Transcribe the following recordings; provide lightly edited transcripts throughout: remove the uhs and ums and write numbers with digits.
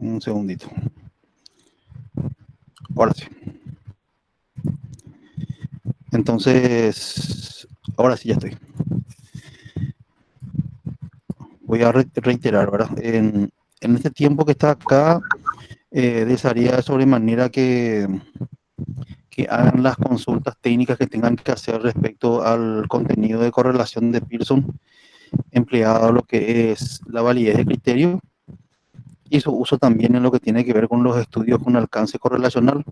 Un segundito. Ahora sí. Entonces, ahora sí ya estoy. Voy a reiterar, ¿verdad? En este tiempo que está acá, desearía de sobremanera que hagan las consultas técnicas que tengan que hacer respecto al contenido de correlación de Pearson empleado a lo que es la validez de criterio y su uso también en lo que tiene que ver con los estudios con alcance correlacional,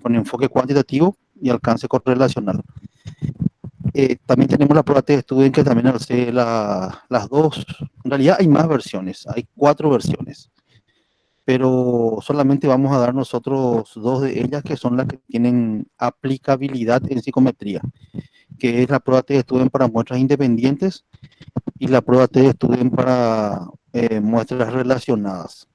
con enfoque cuantitativo y alcance correlacional. También tenemos la prueba de Student que también hace las dos. En realidad hay más versiones, hay 4 versiones, pero solamente vamos a dar nosotros 2 de ellas que son las que tienen aplicabilidad en psicometría, que es la prueba de Student para muestras independientes y la prueba de Student para muestras relacionadas.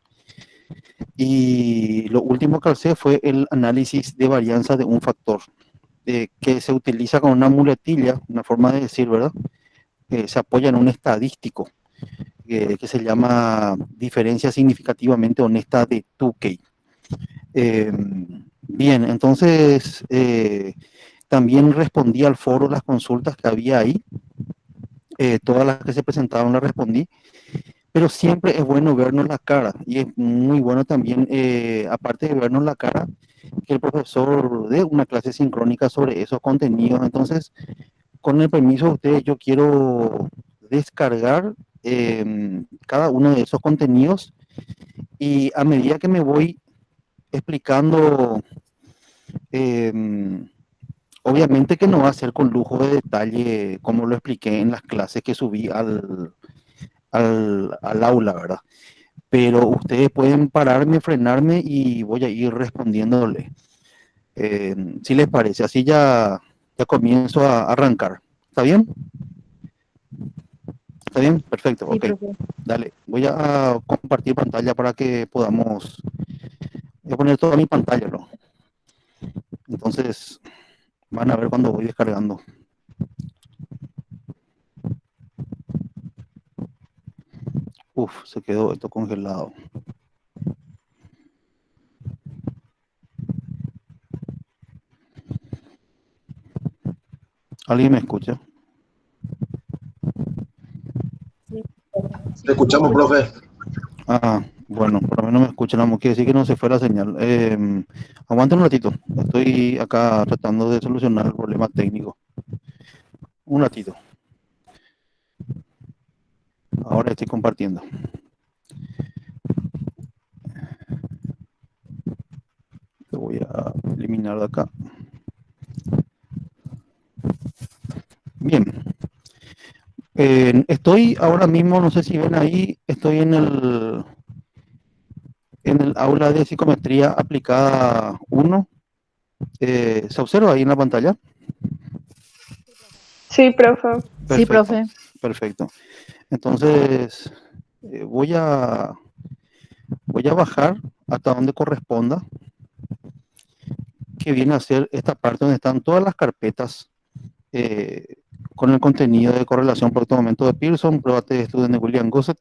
Y lo último que alcé fue el análisis de varianza de un factor, que se utiliza con una muletilla, una forma de decir, ¿verdad? Se apoya en un estadístico que se llama diferencia significativamente honesta de Tukey. Bien, entonces también respondí al foro las consultas que había ahí, todas las que se presentaron las respondí, pero siempre es bueno vernos la cara y es muy bueno también, aparte de vernos la cara, que el profesor dé una clase sincrónica sobre esos contenidos. Entonces, con el permiso de ustedes, yo quiero descargar cada uno de esos contenidos y a medida que me voy explicando, eh, obviamente que no va a ser con lujo de detalle como lo expliqué en las clases que subí al aula, ¿verdad? Pero ustedes pueden pararme, frenarme y voy a ir respondiéndole. Si les parece, así ya comienzo a arrancar. ¿Está bien? ¿Está bien? Perfecto, Sí, ok. profe. Dale, voy a compartir pantalla para que podamos. Voy a poner toda mi pantalla, ¿no? Entonces, van a ver cuando voy descargando. Uf, se quedó esto congelado. ¿Alguien me escucha? Sí, Te escuchamos, profe. Ah, bueno, por lo menos me escuchan. No quiere decir que no se fue la señal. Aguanten un ratito. Estoy acá tratando de solucionar el problema técnico. Un ratito. Ahora estoy compartiendo. Lo voy a eliminar de acá. Bien. Estoy ahora mismo, no sé si ven ahí, estoy en el aula de psicometría aplicada 1. ¿Se observa ahí en la pantalla? sí, profe. Sí, Perfecto, profe. perfecto. Entonces, voy a bajar hasta donde corresponda, que viene a ser esta parte donde están todas las carpetas eh, con el contenido de correlación por este momento de Pearson, prueba de estudio de William Gossett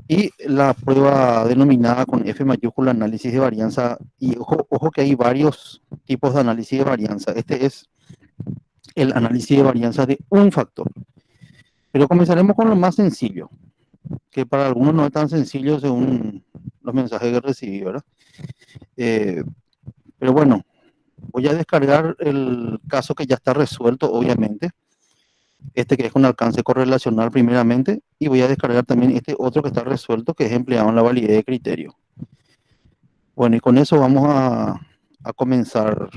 y la prueba denominada con F mayúscula análisis de varianza. Y ojo que hay varios tipos de análisis de varianza. Este es el análisis de varianza de un factor. Pero comenzaremos con lo más sencillo, que para algunos no es tan sencillo según los mensajes que recibí, ¿verdad? Eh, pero bueno, voy a descargar el caso que ya está resuelto, obviamente. Este que es con alcance correlacional primeramente, y voy a descargar también este otro que está resuelto, que es empleado en la validez de criterio. Bueno, y con eso vamos a comenzar.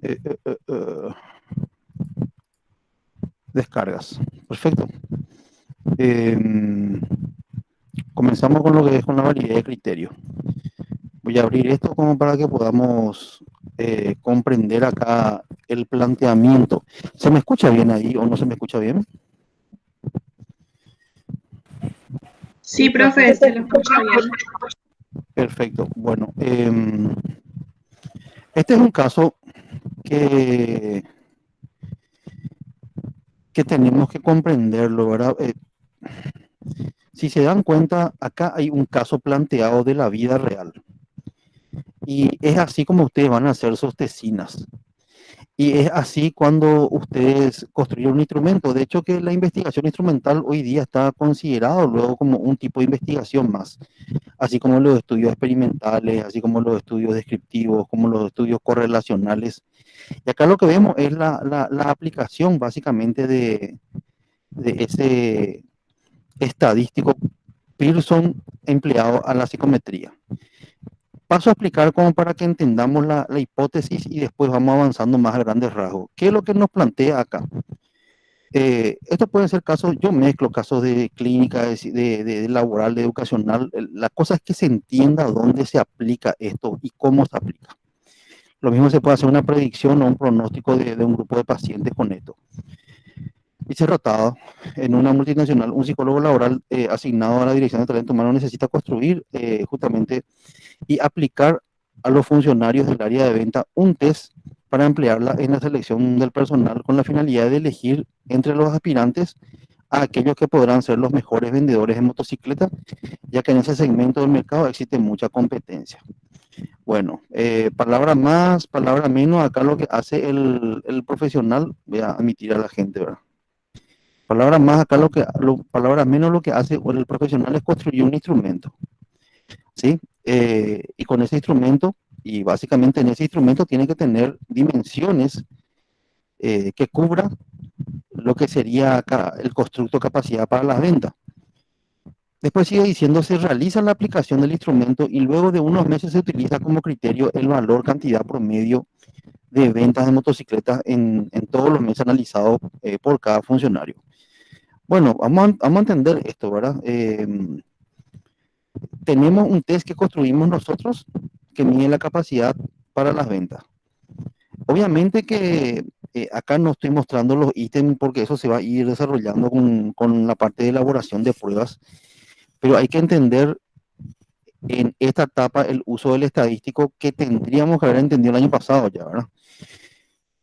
Eh, eh, eh, eh, descargas. Perfecto. Eh, comenzamos con lo que es con la validez de criterio. Voy a abrir esto como para que podamos comprender acá el planteamiento. ¿Se me escucha bien ahí o no se me escucha bien? Sí, Sí, profe. profe, se lo escucha bien. Perfecto. Bueno, este es un caso que, que tenemos que comprenderlo, ¿verdad? Si se dan cuenta, acá hay un caso planteado de la vida real. Y es así como ustedes van a hacer sus tesinas. Y es así cuando ustedes construyen un instrumento. De hecho, que la investigación instrumental hoy día está considerado luego como un tipo de investigación más, así como los estudios experimentales, así como los estudios descriptivos, como los estudios correlacionales. Y acá lo que vemos es la aplicación básicamente de ese estadístico Pearson empleado a la psicometría. Paso a explicar como para que entendamos la hipótesis y después vamos avanzando más a grandes rasgos. ¿Qué es lo que nos plantea acá? Esto pueden ser casos, yo mezclo casos de clínica, de laboral, de educacional. La cosa es que se entienda dónde se aplica esto y cómo se aplica. Lo mismo se puede hacer una predicción o un pronóstico de un grupo de pacientes con esto. Dice Rotado, en una multinacional, un psicólogo laboral asignado a la dirección de talento humano necesita construir justamente y aplicar a los funcionarios del área de venta un test para emplearla en la selección del personal con la finalidad de elegir entre los aspirantes a aquellos que podrán ser los mejores vendedores de motocicletas, ya que en ese segmento del mercado existe mucha competencia. Bueno, palabra más, palabra menos, acá lo que hace el profesional, voy a admitir a la gente, ¿verdad? Palabra más, acá palabra menos lo que hace el profesional es construir un instrumento, ¿sí? Y con ese instrumento, y básicamente en ese instrumento tiene que tener dimensiones que cubra lo que sería acá el constructo capacidad para las ventas. Después sigue diciendo, se realiza la aplicación del instrumento y luego de unos meses se utiliza como criterio el valor cantidad promedio de ventas de motocicletas en todos los meses analizados por cada funcionario. Bueno, vamos a entender esto, ¿verdad? Tenemos un test que construimos nosotros que mide la capacidad para las ventas. Obviamente que acá no estoy mostrando los ítems porque eso se va a ir desarrollando con la parte de elaboración de pruebas, pero hay que entender en esta etapa el uso del estadístico que tendríamos que haber entendido el año pasado ya, ¿verdad?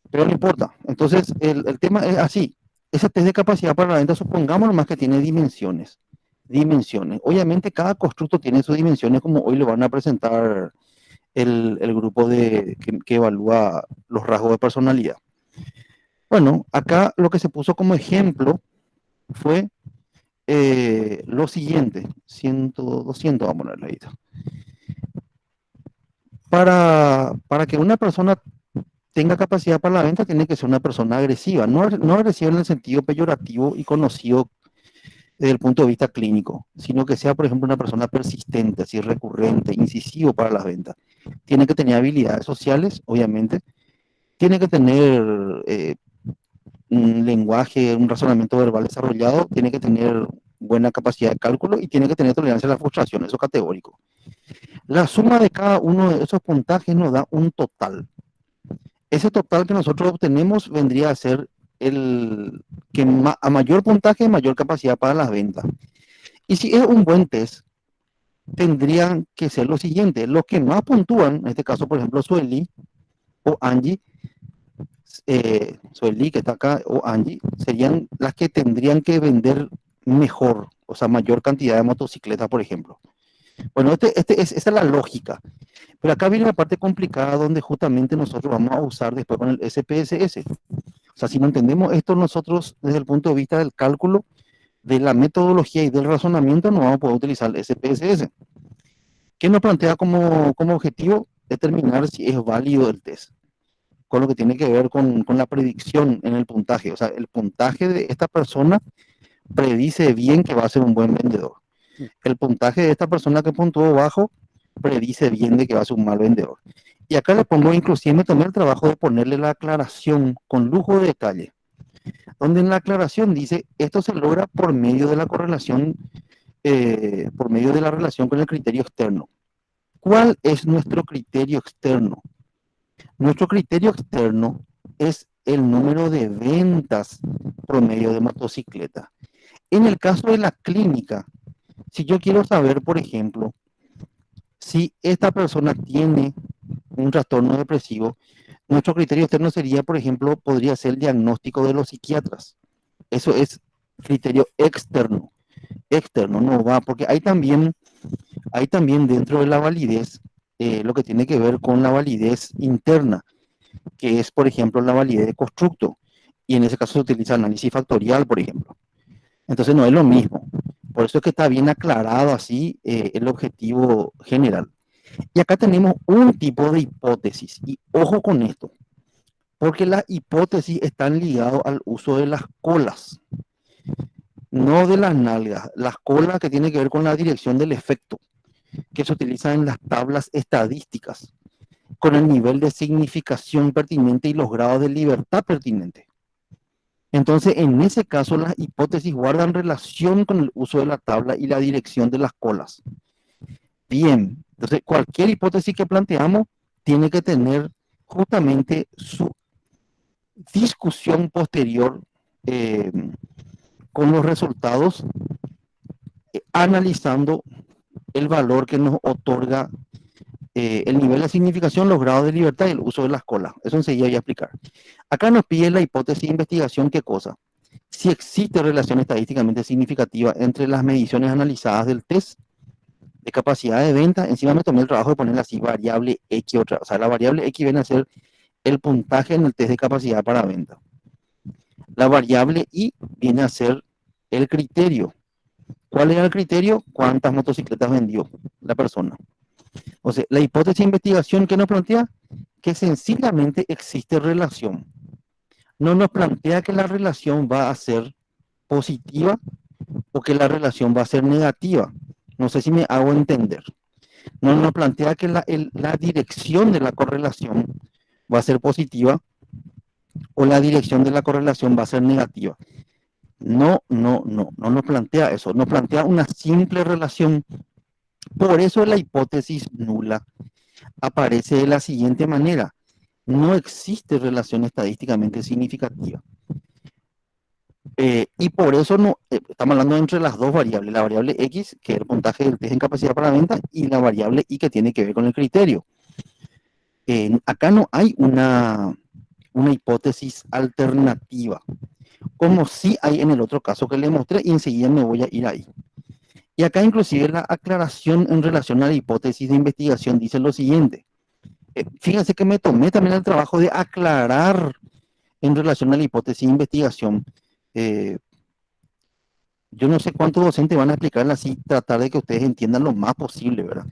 Pero no importa. Entonces, el tema es así. Ese test de capacidad para la venta, supongamos nomás que tiene dimensiones. Dimensiones. Obviamente, cada constructo tiene sus dimensiones, como hoy le van a presentar el grupo que evalúa los rasgos de personalidad. Bueno, acá lo que se puso como ejemplo fue lo siguiente. 100, 200, vamos a ponerle ahí. Para que una persona tenga capacidad para la venta, tiene que ser una persona agresiva, no agresiva en el sentido peyorativo y conocido desde el punto de vista clínico, sino que sea, por ejemplo, una persona persistente, así recurrente, incisivo para las ventas. Tiene que tener habilidades sociales, obviamente, tiene que tener un lenguaje, un razonamiento verbal desarrollado, tiene que tener buena capacidad de cálculo y tiene que tener tolerancia a la frustración, eso es categórico. La suma de cada uno de esos puntajes nos da un total. Ese total que nosotros obtenemos vendría a ser el que a mayor puntaje, mayor capacidad para las ventas. Y si es un buen test, tendrían que ser lo siguiente. Los que más puntúan, en este caso, por ejemplo, Sueli o Angie, Sueli que está acá, o Angie, serían las que tendrían que vender mejor, o sea, mayor cantidad de motocicletas, por ejemplo. Bueno, esa es la lógica. Pero acá viene la parte complicada donde justamente nosotros vamos a usar después con el SPSS. O sea, si no entendemos esto nosotros desde el punto de vista del cálculo, de la metodología y del razonamiento, no vamos a poder utilizar el SPSS. ¿Qué nos plantea como objetivo? Determinar si es válido el test. Con lo que tiene que ver con la predicción en el puntaje. O sea, el puntaje de esta persona predice bien que va a ser un buen vendedor. El puntaje de esta persona que puntuó bajo predice bien de que va a ser un mal vendedor. Y acá le pongo, inclusive me tomé el trabajo de ponerle la aclaración con lujo de detalle, donde en la aclaración dice, esto se logra por medio de la correlación, por medio de la relación con el criterio externo. ¿Cuál es nuestro criterio externo? Nuestro criterio externo es el número de ventas promedio de motocicleta. En el caso de la clínica, si yo quiero saber, por ejemplo, si esta persona tiene un trastorno depresivo, nuestro criterio externo sería, por ejemplo, podría ser el diagnóstico de los psiquiatras. Eso es criterio externo. externo, no va, porque hay también dentro de la validez lo que tiene que ver con la validez interna, que es, por ejemplo, la validez de constructo. Y en ese caso se utiliza análisis factorial, por ejemplo. Entonces no es lo mismo. Por eso es que está bien aclarado así el objetivo general. Y acá tenemos un tipo de hipótesis. Y ojo con esto, porque las hipótesis están ligadas al uso de las colas, no de las nalgas. Las colas que tienen que ver con la dirección del efecto, que se utiliza en las tablas estadísticas, con el nivel de significación pertinente y los grados de libertad pertinente. Entonces, en ese caso, las hipótesis guardan relación con el uso de la tabla y la dirección de las colas. Bien, entonces cualquier hipótesis que planteamos tiene que tener justamente su discusión posterior eh, con los resultados, analizando el valor que nos otorga el nivel de significación, los grados de libertad y el uso de las colas. Eso enseguida voy a explicar. Acá nos pide la hipótesis de investigación, ¿qué cosa? Si existe relación estadísticamente significativa entre las mediciones analizadas del test de capacidad de venta. Encima me tomé el trabajo de ponerle así variable X otra. O sea, la variable X viene a ser el puntaje en el test de capacidad para venta. La variable Y viene a ser el criterio. ¿Cuál era el criterio? ¿Cuántas motocicletas vendió la persona? O sea, la hipótesis de investigación que nos plantea que sencillamente existe relación. No nos plantea que la relación va a ser positiva o que la relación va a ser negativa. No sé si me hago entender. No nos plantea que la dirección de la correlación va a ser positiva o la dirección de la correlación va a ser negativa. No nos plantea eso. Nos plantea una simple relación. Por eso la hipótesis nula aparece de la siguiente manera. No existe relación estadísticamente significativa. Y por eso no, estamos hablando entre las dos variables, la variable X, que es el puntaje del test en capacidad para venta, y la variable Y, que tiene que ver con el criterio. Acá no hay una hipótesis alternativa, como sí hay en el otro caso que le mostré, y enseguida me voy a ir ahí. Y acá inclusive la aclaración en relación a la hipótesis de investigación dice lo siguiente. Fíjense que me tomé también el trabajo de aclarar en relación a la hipótesis de investigación. Yo no sé cuántos docentes van a explicarla así, tratar de que ustedes entiendan lo más posible, ¿verdad?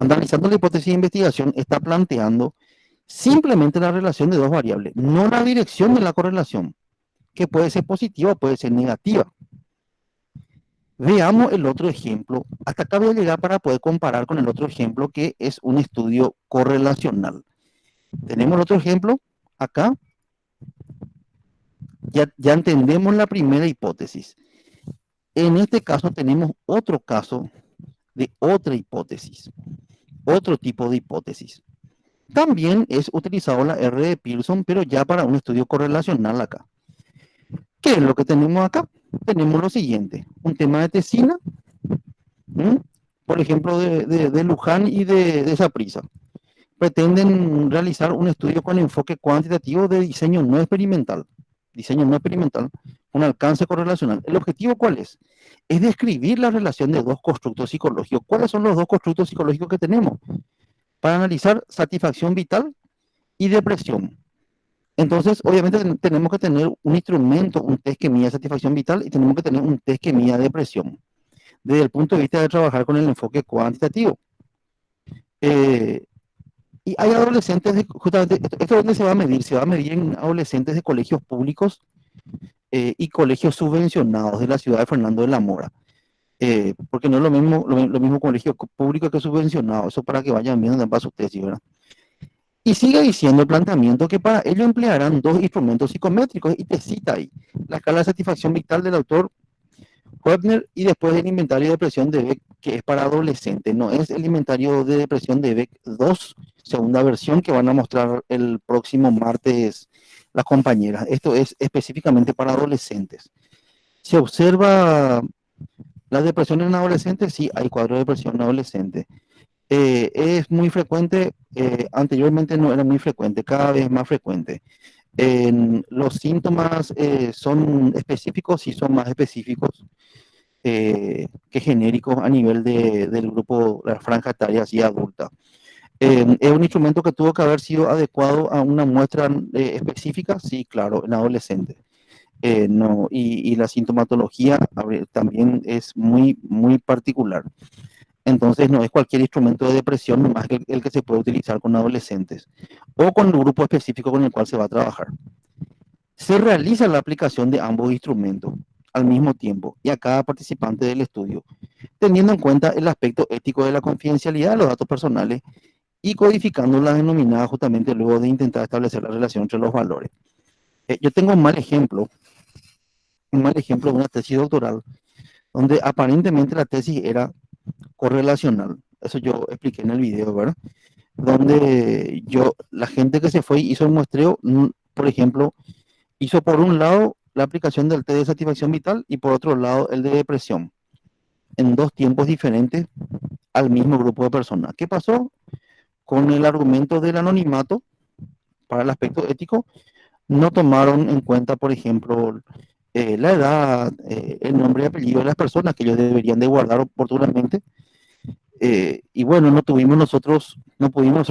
Analizando la hipótesis de investigación, está planteando simplemente la relación de dos variables, no la dirección de la correlación, que puede ser positiva o puede ser negativa. Veamos el otro ejemplo. Hasta acá voy a llegar para poder comparar con el otro ejemplo, que es un estudio correlacional. Tenemos el otro ejemplo acá. Ya entendemos la primera hipótesis. En este caso tenemos otro caso de otra hipótesis, otro tipo de hipótesis. También es utilizado la R de Pearson, pero ya para un estudio correlacional acá. ¿Qué es lo que tenemos acá? Tenemos lo siguiente, un tema de tesina, por ejemplo, de Luján y de Saprissa. Pretenden realizar un estudio con enfoque cuantitativo de diseño no experimental, un alcance correlacional. ¿El objetivo cuál es? Es describir la relación de dos constructos psicológicos. ¿Cuáles son los dos constructos psicológicos que tenemos? Para analizar satisfacción vital y depresión. Entonces, obviamente tenemos que tener un instrumento, un test que mida satisfacción vital, y tenemos que tener un test que mida depresión, desde el punto de vista de trabajar con el enfoque cuantitativo. Y hay adolescentes, justamente, esto es donde se va a medir en adolescentes de colegios públicos y colegios subvencionados de la ciudad de Fernando de la Mora. Porque no es lo mismo colegio público que subvencionado, eso para que vayan viendo en paso ustedes, ¿verdad? Y sigue diciendo el planteamiento que para ello emplearán dos instrumentos psicométricos, y te cita ahí la escala de satisfacción vital del autor Webner y después el inventario de depresión de Beck, que es para adolescentes. No es el inventario de depresión de Beck 2, segunda versión, que van a mostrar el próximo martes las compañeras. Esto es específicamente para adolescentes. Se observa la depresión en adolescentes, sí, hay cuadros de depresión en adolescentes. Es muy frecuente, anteriormente no era muy frecuente, cada vez más frecuente. Los síntomas son específicos, sí son más específicos. que genéricos a nivel del grupo, la franja etaria así adulta. ¿Es un instrumento que tuvo que haber sido adecuado a una muestra específica? Sí, claro, en adolescentes. No, y la sintomatología también es muy, muy particular. Entonces, no es cualquier instrumento de depresión, más que el que se puede utilizar con adolescentes o con el grupo específico con el cual se va a trabajar. Se realiza la aplicación de ambos instrumentos al mismo tiempo y a cada participante del estudio, teniendo en cuenta el aspecto ético de la confidencialidad de los datos personales y codificando la denominada justamente luego de intentar establecer la relación entre los valores. Yo tengo un mal ejemplo de una tesis doctoral donde aparentemente la tesis era correlacional. Eso yo expliqué en el video, ¿verdad? Donde la gente que se fue y hizo el muestreo, por ejemplo, hizo por un lado la aplicación del test de satisfacción vital y por otro lado el de depresión, en dos tiempos diferentes al mismo grupo de personas. ¿Qué pasó? Con el argumento del anonimato, para el aspecto ético, no tomaron en cuenta, por ejemplo, la edad, el nombre y apellido de las personas que ellos deberían de guardar oportunamente. Y bueno, no pudimos nosotros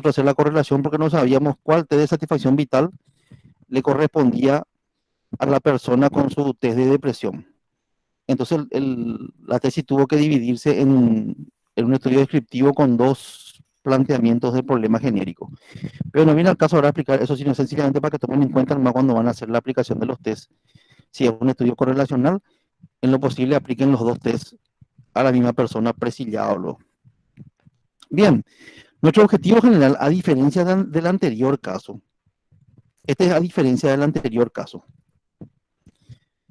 hacer la correlación porque no sabíamos cuál test de satisfacción vital le correspondía a la persona con su test de depresión. Entonces la tesis tuvo que dividirse en un estudio descriptivo con dos planteamientos del problema genérico. Pero no viene al caso ahora explicar eso, sino sencillamente para que tomen en cuenta más cuando van a hacer la aplicación de los tests. Si es un estudio correlacional, en lo posible apliquen los dos tests a la misma persona presillado. Bien, nuestro objetivo general, a diferencia del anterior caso, este es a diferencia del anterior caso.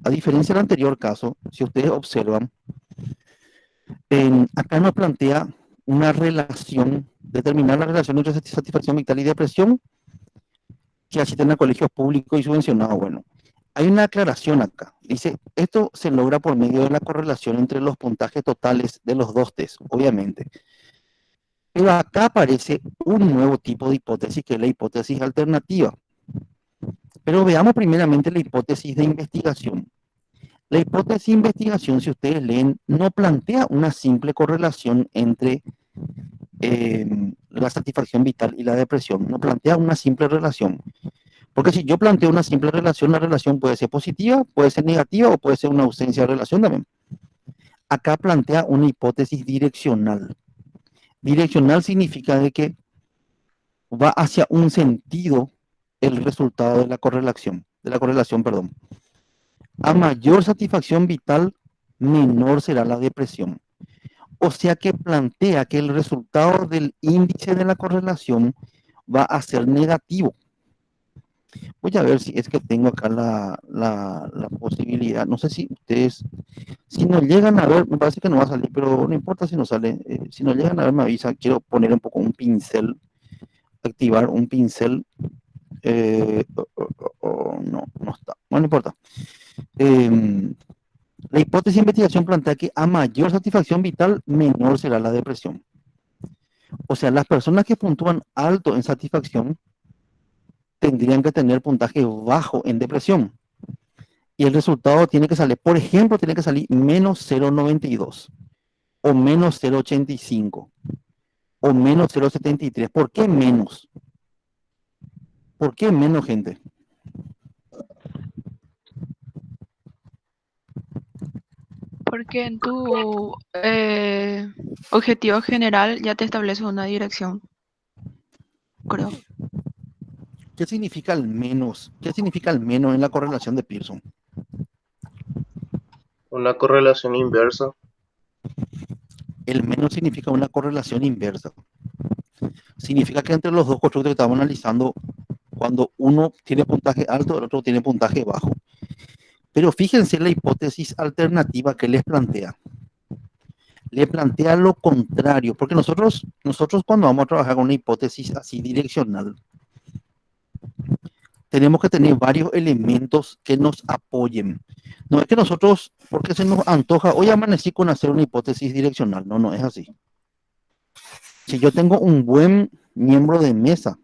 A diferencia del anterior caso, si ustedes observan, acá nos plantea una relación, determinar la relación entre satisfacción vital y depresión, que asisten a colegios públicos y subvencionados. Bueno, hay una aclaración acá. Dice, esto se logra por medio de la correlación entre los puntajes totales de los dos test, obviamente. Pero acá aparece un nuevo tipo de hipótesis, que es la hipótesis alternativa. Pero veamos primeramente la hipótesis de investigación. La hipótesis de investigación, si ustedes leen, no plantea una simple correlación entre la satisfacción vital y la depresión. No plantea una simple relación. Porque si yo planteo una simple relación, la relación puede ser positiva, puede ser negativa o puede ser una ausencia de relación también. Acá plantea una hipótesis direccional. Direccional significa de que va hacia un sentido el resultado de la correlación, perdón. A mayor satisfacción vital, menor será la depresión. O sea que plantea que el resultado del índice de la correlación va a ser negativo. Voy a ver si es que tengo acá la posibilidad. No sé si ustedes, si no llegan a ver, me parece que no va a salir, pero no importa si no sale. Si no llegan a ver, me avisa. Quiero poner un poco un pincel, activar un pincel. No, no está. Bueno, no importa. La hipótesis de investigación plantea que a mayor satisfacción vital, menor será la depresión. O sea, las personas que puntúan alto en satisfacción tendrían que tener puntaje bajo en depresión. Y el resultado tiene que salir, por ejemplo, tiene que salir menos 0,92 o menos 0,85 o menos 0,73. ¿Por qué menos? ¿Por qué menos, gente? Porque en tu objetivo general ya te establece una dirección, creo. ¿Qué significa el menos? ¿Qué significa el menos en la correlación de Pearson? Una correlación inversa. El menos significa una correlación inversa. Significa que entre los dos constructos que estamos analizando, cuando uno tiene puntaje alto, el otro tiene puntaje bajo. Pero fíjense la hipótesis alternativa que les plantea. Le plantea lo contrario, porque nosotros cuando vamos a trabajar con una hipótesis así direccional, tenemos que tener varios elementos que nos apoyen. No es que nosotros, porque se nos antoja, hoy amanecí con hacer una hipótesis direccional. No, no es así. Si yo tengo un buen miembro de mesa,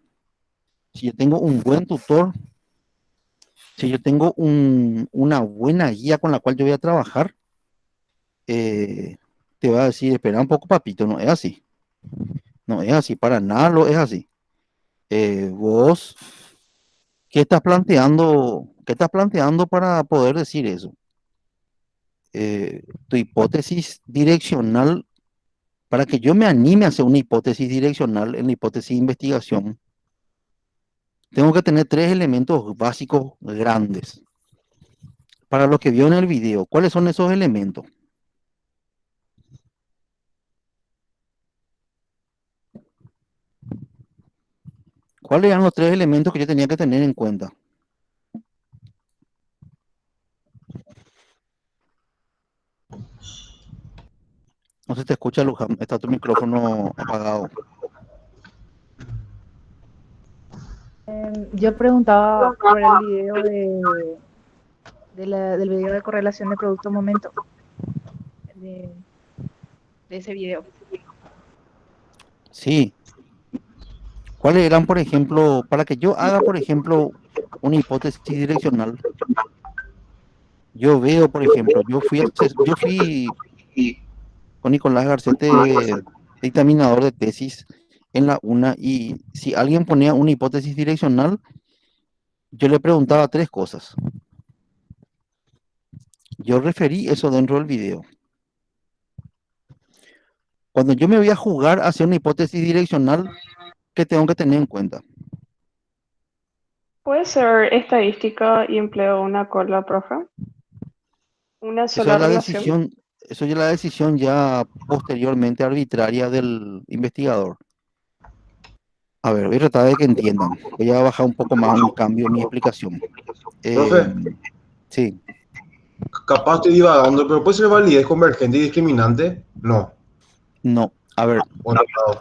si yo tengo un buen tutor, si yo tengo una buena guía con la cual yo voy a trabajar, eh, te va a decir, espera un poco, papito, no es así. No es así, para nada lo es así. Vos, qué estás planteando para poder decir eso? Tu hipótesis direccional, para que yo me anime a hacer una hipótesis direccional en la hipótesis de investigación, tengo que tener tres elementos básicos grandes. Para lo que vio en el video, ¿cuáles son esos elementos? ¿Cuáles eran los tres elementos que yo tenía que tener en cuenta? No se te escucha, Luján, está tu micrófono apagado. Yo preguntaba por el video del video de correlación de producto-momento, de, de ese video. Sí. ¿Cuáles eran, por ejemplo, para que yo haga, por ejemplo, una hipótesis direccional? Yo veo, por ejemplo, yo fui con Nicolás Garcete, dictaminador de tesis en la UNA, y si alguien ponía una hipótesis direccional, yo le preguntaba tres cosas. Yo referí eso dentro del video. Cuando yo me voy a jugar hacia una hipótesis direccional, ¿qué tengo que tener en cuenta? ¿Puede ser estadística y empleo una cola, profe? Una Eso sola es la relación. decisión, eso es la decisión ya posteriormente arbitraria del investigador. A ver, voy a tratar de que entiendan. Voy a bajar un poco más un cambio en mi explicación. Profe, Sí, capaz estoy divagando, pero ¿puede ser validez convergente y discriminante? No. no. A ver, Bueno, no.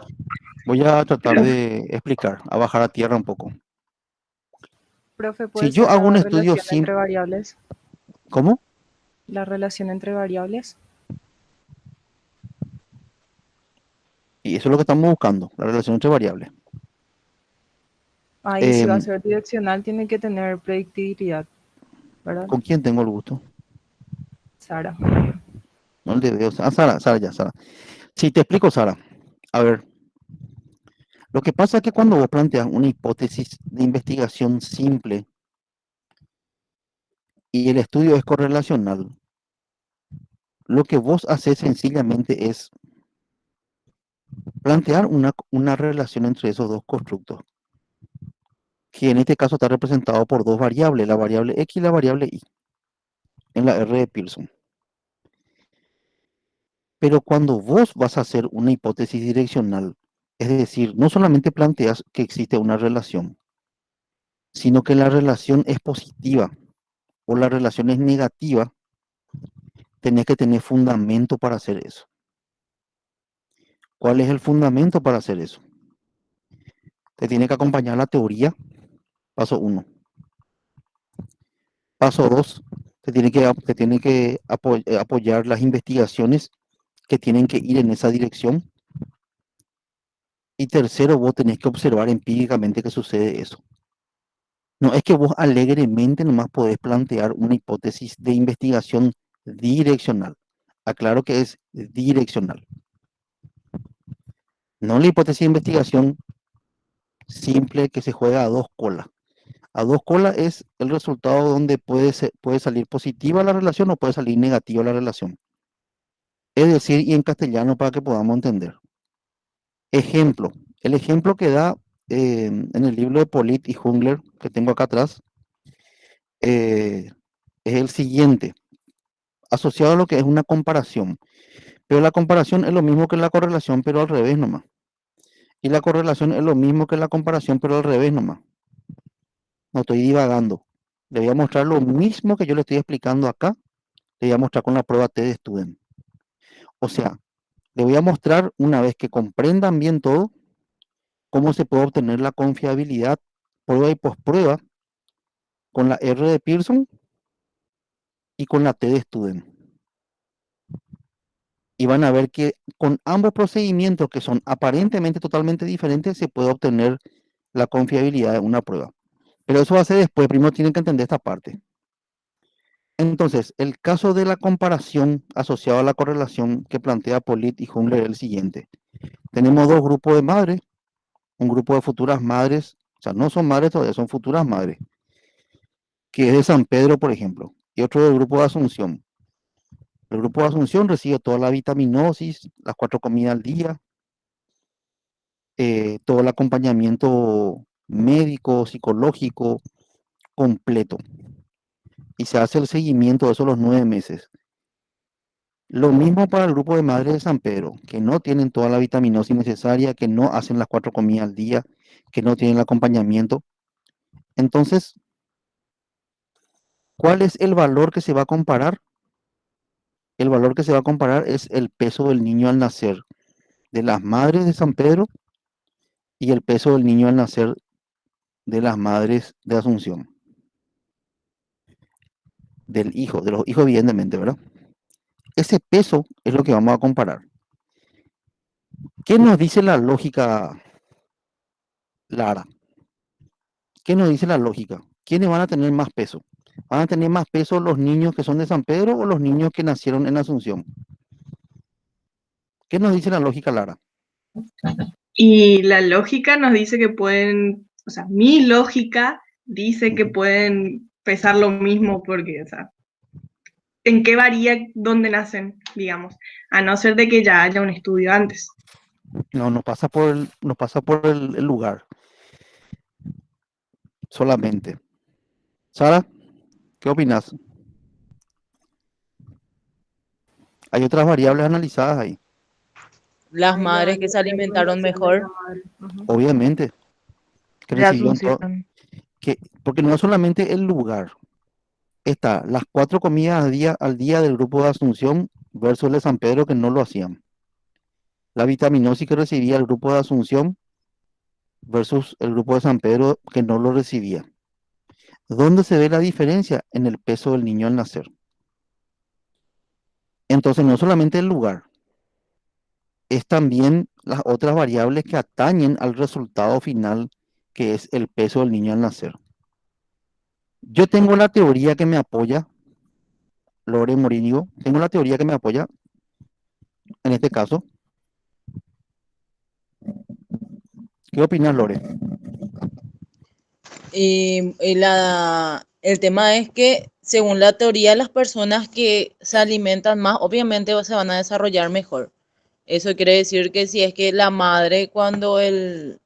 voy a tratar de explicar, a bajar a tierra un poco. Profe, Si ¿puede yo ser hago un la estudio relación entre simple, variables? ¿cómo? La relación entre variables. Y eso es lo que estamos buscando, la relación entre variables. Ahí si va a Em, ser direccional tiene que tener predictibilidad, ¿verdad? ¿Con quién tengo el gusto? Sara. No le veo. Ah, Sara. Sí, te explico, Sara. A ver, lo que pasa es que cuando vos planteas una hipótesis de investigación simple y el estudio es correlacional, lo que vos haces sencillamente es plantear una relación entre esos dos constructos, que en este caso está representado por dos variables, la variable X y la variable Y, en la R de Pearson. Pero cuando vos vas a hacer una hipótesis direccional, es decir, no solamente planteas que existe una relación, sino que la relación es positiva o la relación es negativa, tenés que tener fundamento para hacer eso. ¿Cuál es el fundamento para hacer eso? Te tiene que acompañar la teoría, paso 1. Paso 2, te tiene que apoyar las investigaciones que tienen que ir en esa dirección. Y tercero, vos tenés que observar empíricamente que sucede eso. No es que vos alegremente nomás podés plantear una hipótesis de investigación direccional. Aclaro que es direccional. No la hipótesis de investigación simple que se juega a dos colas. A dos colas es el resultado donde puede salir positiva la relación o puede salir negativa la relación. Es decir, y en castellano para que podamos entender. Ejemplo. El ejemplo que da en el libro de Polit y Jungler, que tengo acá atrás, es el siguiente, asociado a lo que es una comparación. Pero la comparación es lo mismo que la correlación, pero al revés nomás. Y la correlación es lo mismo que la comparación, pero al revés nomás. No estoy divagando. Le voy a mostrar lo mismo que yo le estoy explicando acá, le voy a mostrar con la prueba T de Student. O sea, le voy a mostrar, una vez que comprendan bien todo, cómo se puede obtener la confiabilidad prueba y posprueba con la R de Pearson y con la T de Student. Y van a ver que con ambos procedimientos, que son aparentemente totalmente diferentes, se puede obtener la confiabilidad de una prueba. Pero eso va a ser después, primero tienen que entender esta parte. Entonces, el caso de la comparación asociado a la correlación que plantea Polit y Jungler es el siguiente. Tenemos dos grupos de madres, un grupo de futuras madres, o sea, no son madres todavía, son futuras madres, que es de San Pedro, por ejemplo, y otro del grupo de Asunción. El grupo de Asunción recibe toda la vitaminosis, las 4 comidas al día, todo el acompañamiento médico, psicológico, completo. Y se hace el seguimiento de eso los 9 meses. Lo mismo para el grupo de madres de San Pedro, que no tienen toda la vitaminosis necesaria, que no hacen las 4 comidas al día, que no tienen el acompañamiento. Entonces, ¿cuál es el valor que se va a comparar? El valor que se va a comparar es el peso del niño al nacer de las madres de San Pedro y el peso del niño al nacer de las madres de Asunción. De los hijos evidentemente, ¿verdad? Ese peso es lo que vamos a comparar. ¿Qué nos dice la lógica, Lara? ¿Qué nos dice la lógica? ¿Quiénes van a tener más peso? ¿Van a tener más peso los niños que son de San Pedro o los niños que nacieron en Asunción? ¿Qué nos dice la lógica, Lara? Y la lógica nos dice que pueden, o sea, mi lógica dice que pueden pesar lo mismo porque, o sea, ¿en qué varía dónde nacen, digamos? A no ser de que ya haya un estudio antes. No, nos pasa por el lugar. Solamente. Sara, ¿qué opinas? Hay otras variables analizadas ahí, Las madres que se alimentaron mejor. obviamente, que De recibieron todo, Asunción. porque no es solamente el lugar, está las 4 comidas al día del grupo de Asunción versus el de San Pedro que no lo hacían. La vitaminosis que recibía el grupo de Asunción versus el grupo de San Pedro que no lo recibía. ¿Dónde se ve la diferencia? En el peso del niño al nacer. Entonces, no solamente el lugar, es también las otras variables que atañen al resultado final, que es el peso del niño al nacer. Yo tengo la teoría que me apoya, Lore Morínigo, tengo la teoría que me apoya en este caso. ¿Qué opinas, Lore? El tema es que, según la teoría, las personas que se alimentan más, obviamente se van a desarrollar mejor. Eso quiere decir que si es que la madre, cuando el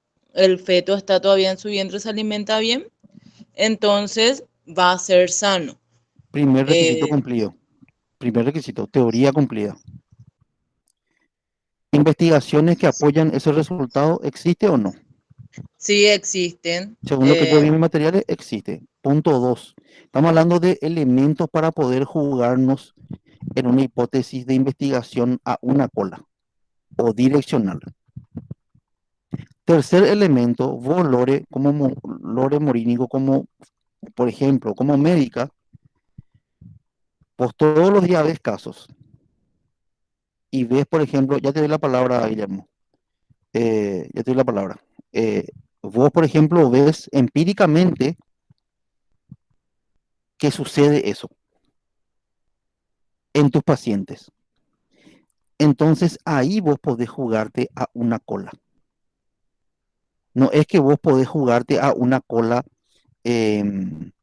feto está todavía en su vientre, se alimenta bien, entonces va a ser sano. Primer requisito cumplido. Primer requisito, teoría cumplida. ¿Investigaciones que apoyan ese resultado existe o no? Sí existen. Según lo que yo vi en mis materiales, existe. Punto 2. Estamos hablando de elementos para poder jugarnos en una hipótesis de investigación a una cola o direccional. Tercer elemento, vos, Lore, Lore Morínigo, como, por ejemplo, como médica, vos todos los días ves casos y ves, por ejemplo, ya te doy la palabra, Guillermo, ya te doy la palabra. Vos, por ejemplo, ves empíricamente que sucede eso en tus pacientes. Entonces ahí vos podés jugarte a una cola. No es que vos podés jugarte a una cola sin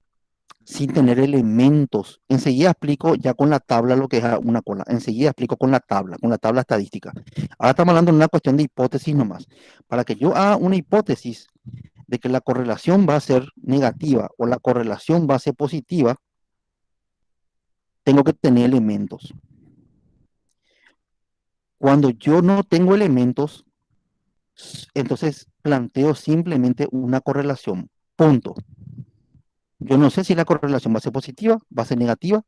tener elementos. Enseguida explico ya con la tabla lo que es una cola. Enseguida explico con la tabla estadística. Ahora estamos hablando de una cuestión de hipótesis nomás. Para que yo haga una hipótesis de que la correlación va a ser negativa o la correlación va a ser positiva, tengo que tener elementos. Cuando yo no tengo elementos, entonces planteo simplemente una correlación. Punto. Yo no sé si la correlación va a ser positiva, va a ser negativa.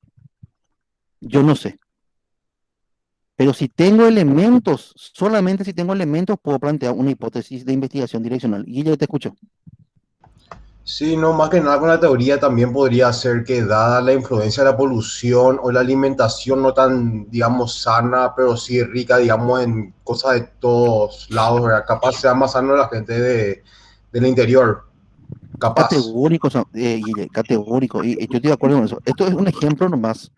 Yo no sé. Pero si tengo elementos, solamente si tengo elementos, puedo plantear una hipótesis de investigación direccional. Guille, te escucho. Sí, no, más que nada con la teoría también podría ser que dada la influencia de la polución o la alimentación no tan, digamos, sana, pero sí rica, digamos, en cosas de todos lados, ¿verdad? Capaz sea más sano la gente del interior. Capaz. Categórico, Guille, categórico. Y yo estoy de acuerdo con eso. Esto es un ejemplo nomás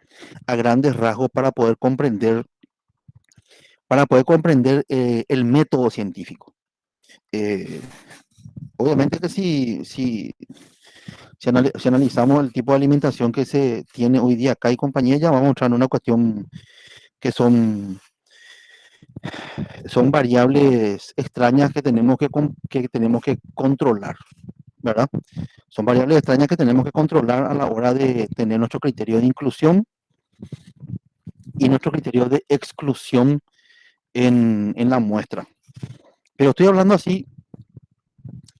a grandes rasgos para poder comprender el método científico. Eh, Obviamente que si analizamos el tipo de alimentación que se tiene hoy día acá y compañía, ya vamos a entrar en una cuestión que son variables extrañas que tenemos que controlar, ¿verdad? Son variables extrañas que tenemos que controlar a la hora de tener nuestro criterio de inclusión y nuestro criterio de exclusión en la muestra. Pero estoy hablando así,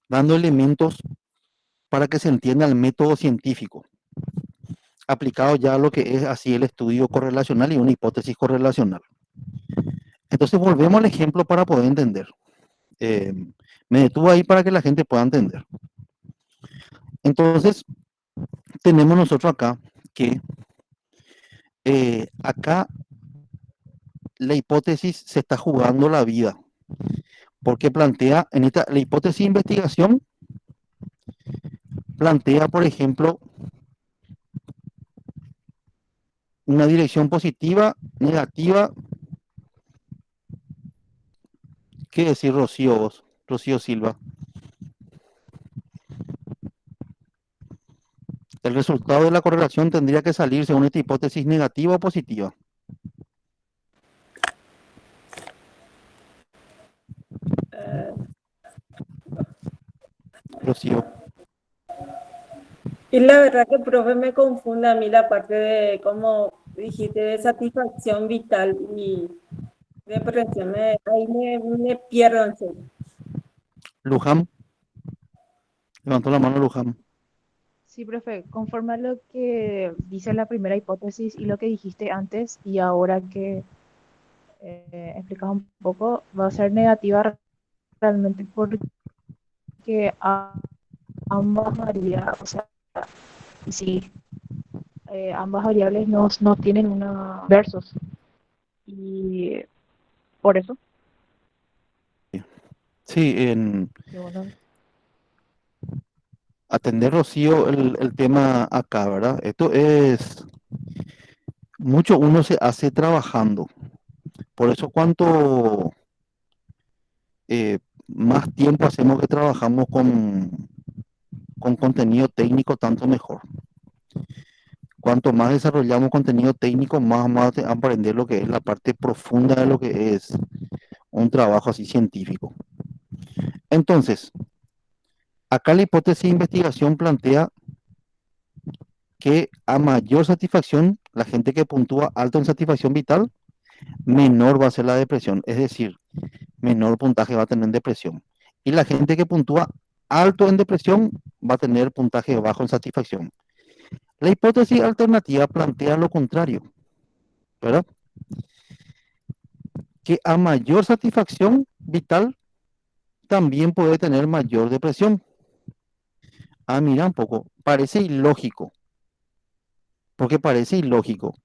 dando elementos para que se entienda el método científico, aplicado ya a lo que es así el estudio correlacional y una hipótesis correlacional. Entonces volvemos al ejemplo para poder entender. Eh, Me detuve ahí para que la gente pueda entender. Entonces, tenemos nosotros acá que acá la hipótesis se está jugando la vida, porque plantea, la hipótesis de investigación plantea, por ejemplo, una dirección positiva, negativa. ¿Qué decir, Rocío Silva? El resultado de la correlación tendría que salir según esta hipótesis negativa o positiva. Rocío. Y la verdad que, profe, me confunde a mí la parte de, como dijiste, de satisfacción vital y depresión. Ahí me pierdo en serio. Luján. Levantó la mano Luján. Sí, profe, conforme a lo que dice la primera hipótesis y lo que dijiste antes, y ahora que explicas un poco, va a ser negativa realmente porque ambas variables, o sea, sí, ambas variables no tienen una versos. Y por eso, Sí, que bueno, atender, Rocío, el tema acá, ¿verdad? Esto es, mucho uno se hace trabajando. Por eso cuanto más tiempo hacemos que trabajamos con contenido técnico, tanto mejor. Cuanto más desarrollamos contenido técnico, más vamos a aprender lo que es la parte profunda de lo que es un trabajo así científico. Entonces, acá la hipótesis de investigación plantea que a mayor satisfacción, la gente que puntúa alto en satisfacción vital, menor va a ser la depresión, es decir, menor puntaje va a tener en depresión. Y la gente que puntúa alto en depresión va a tener puntaje bajo en satisfacción. La hipótesis alternativa plantea lo contrario, ¿verdad? Que a mayor satisfacción vital también puede tener mayor depresión. Ah, mira un poco, parece ilógico, porque parece ilógico,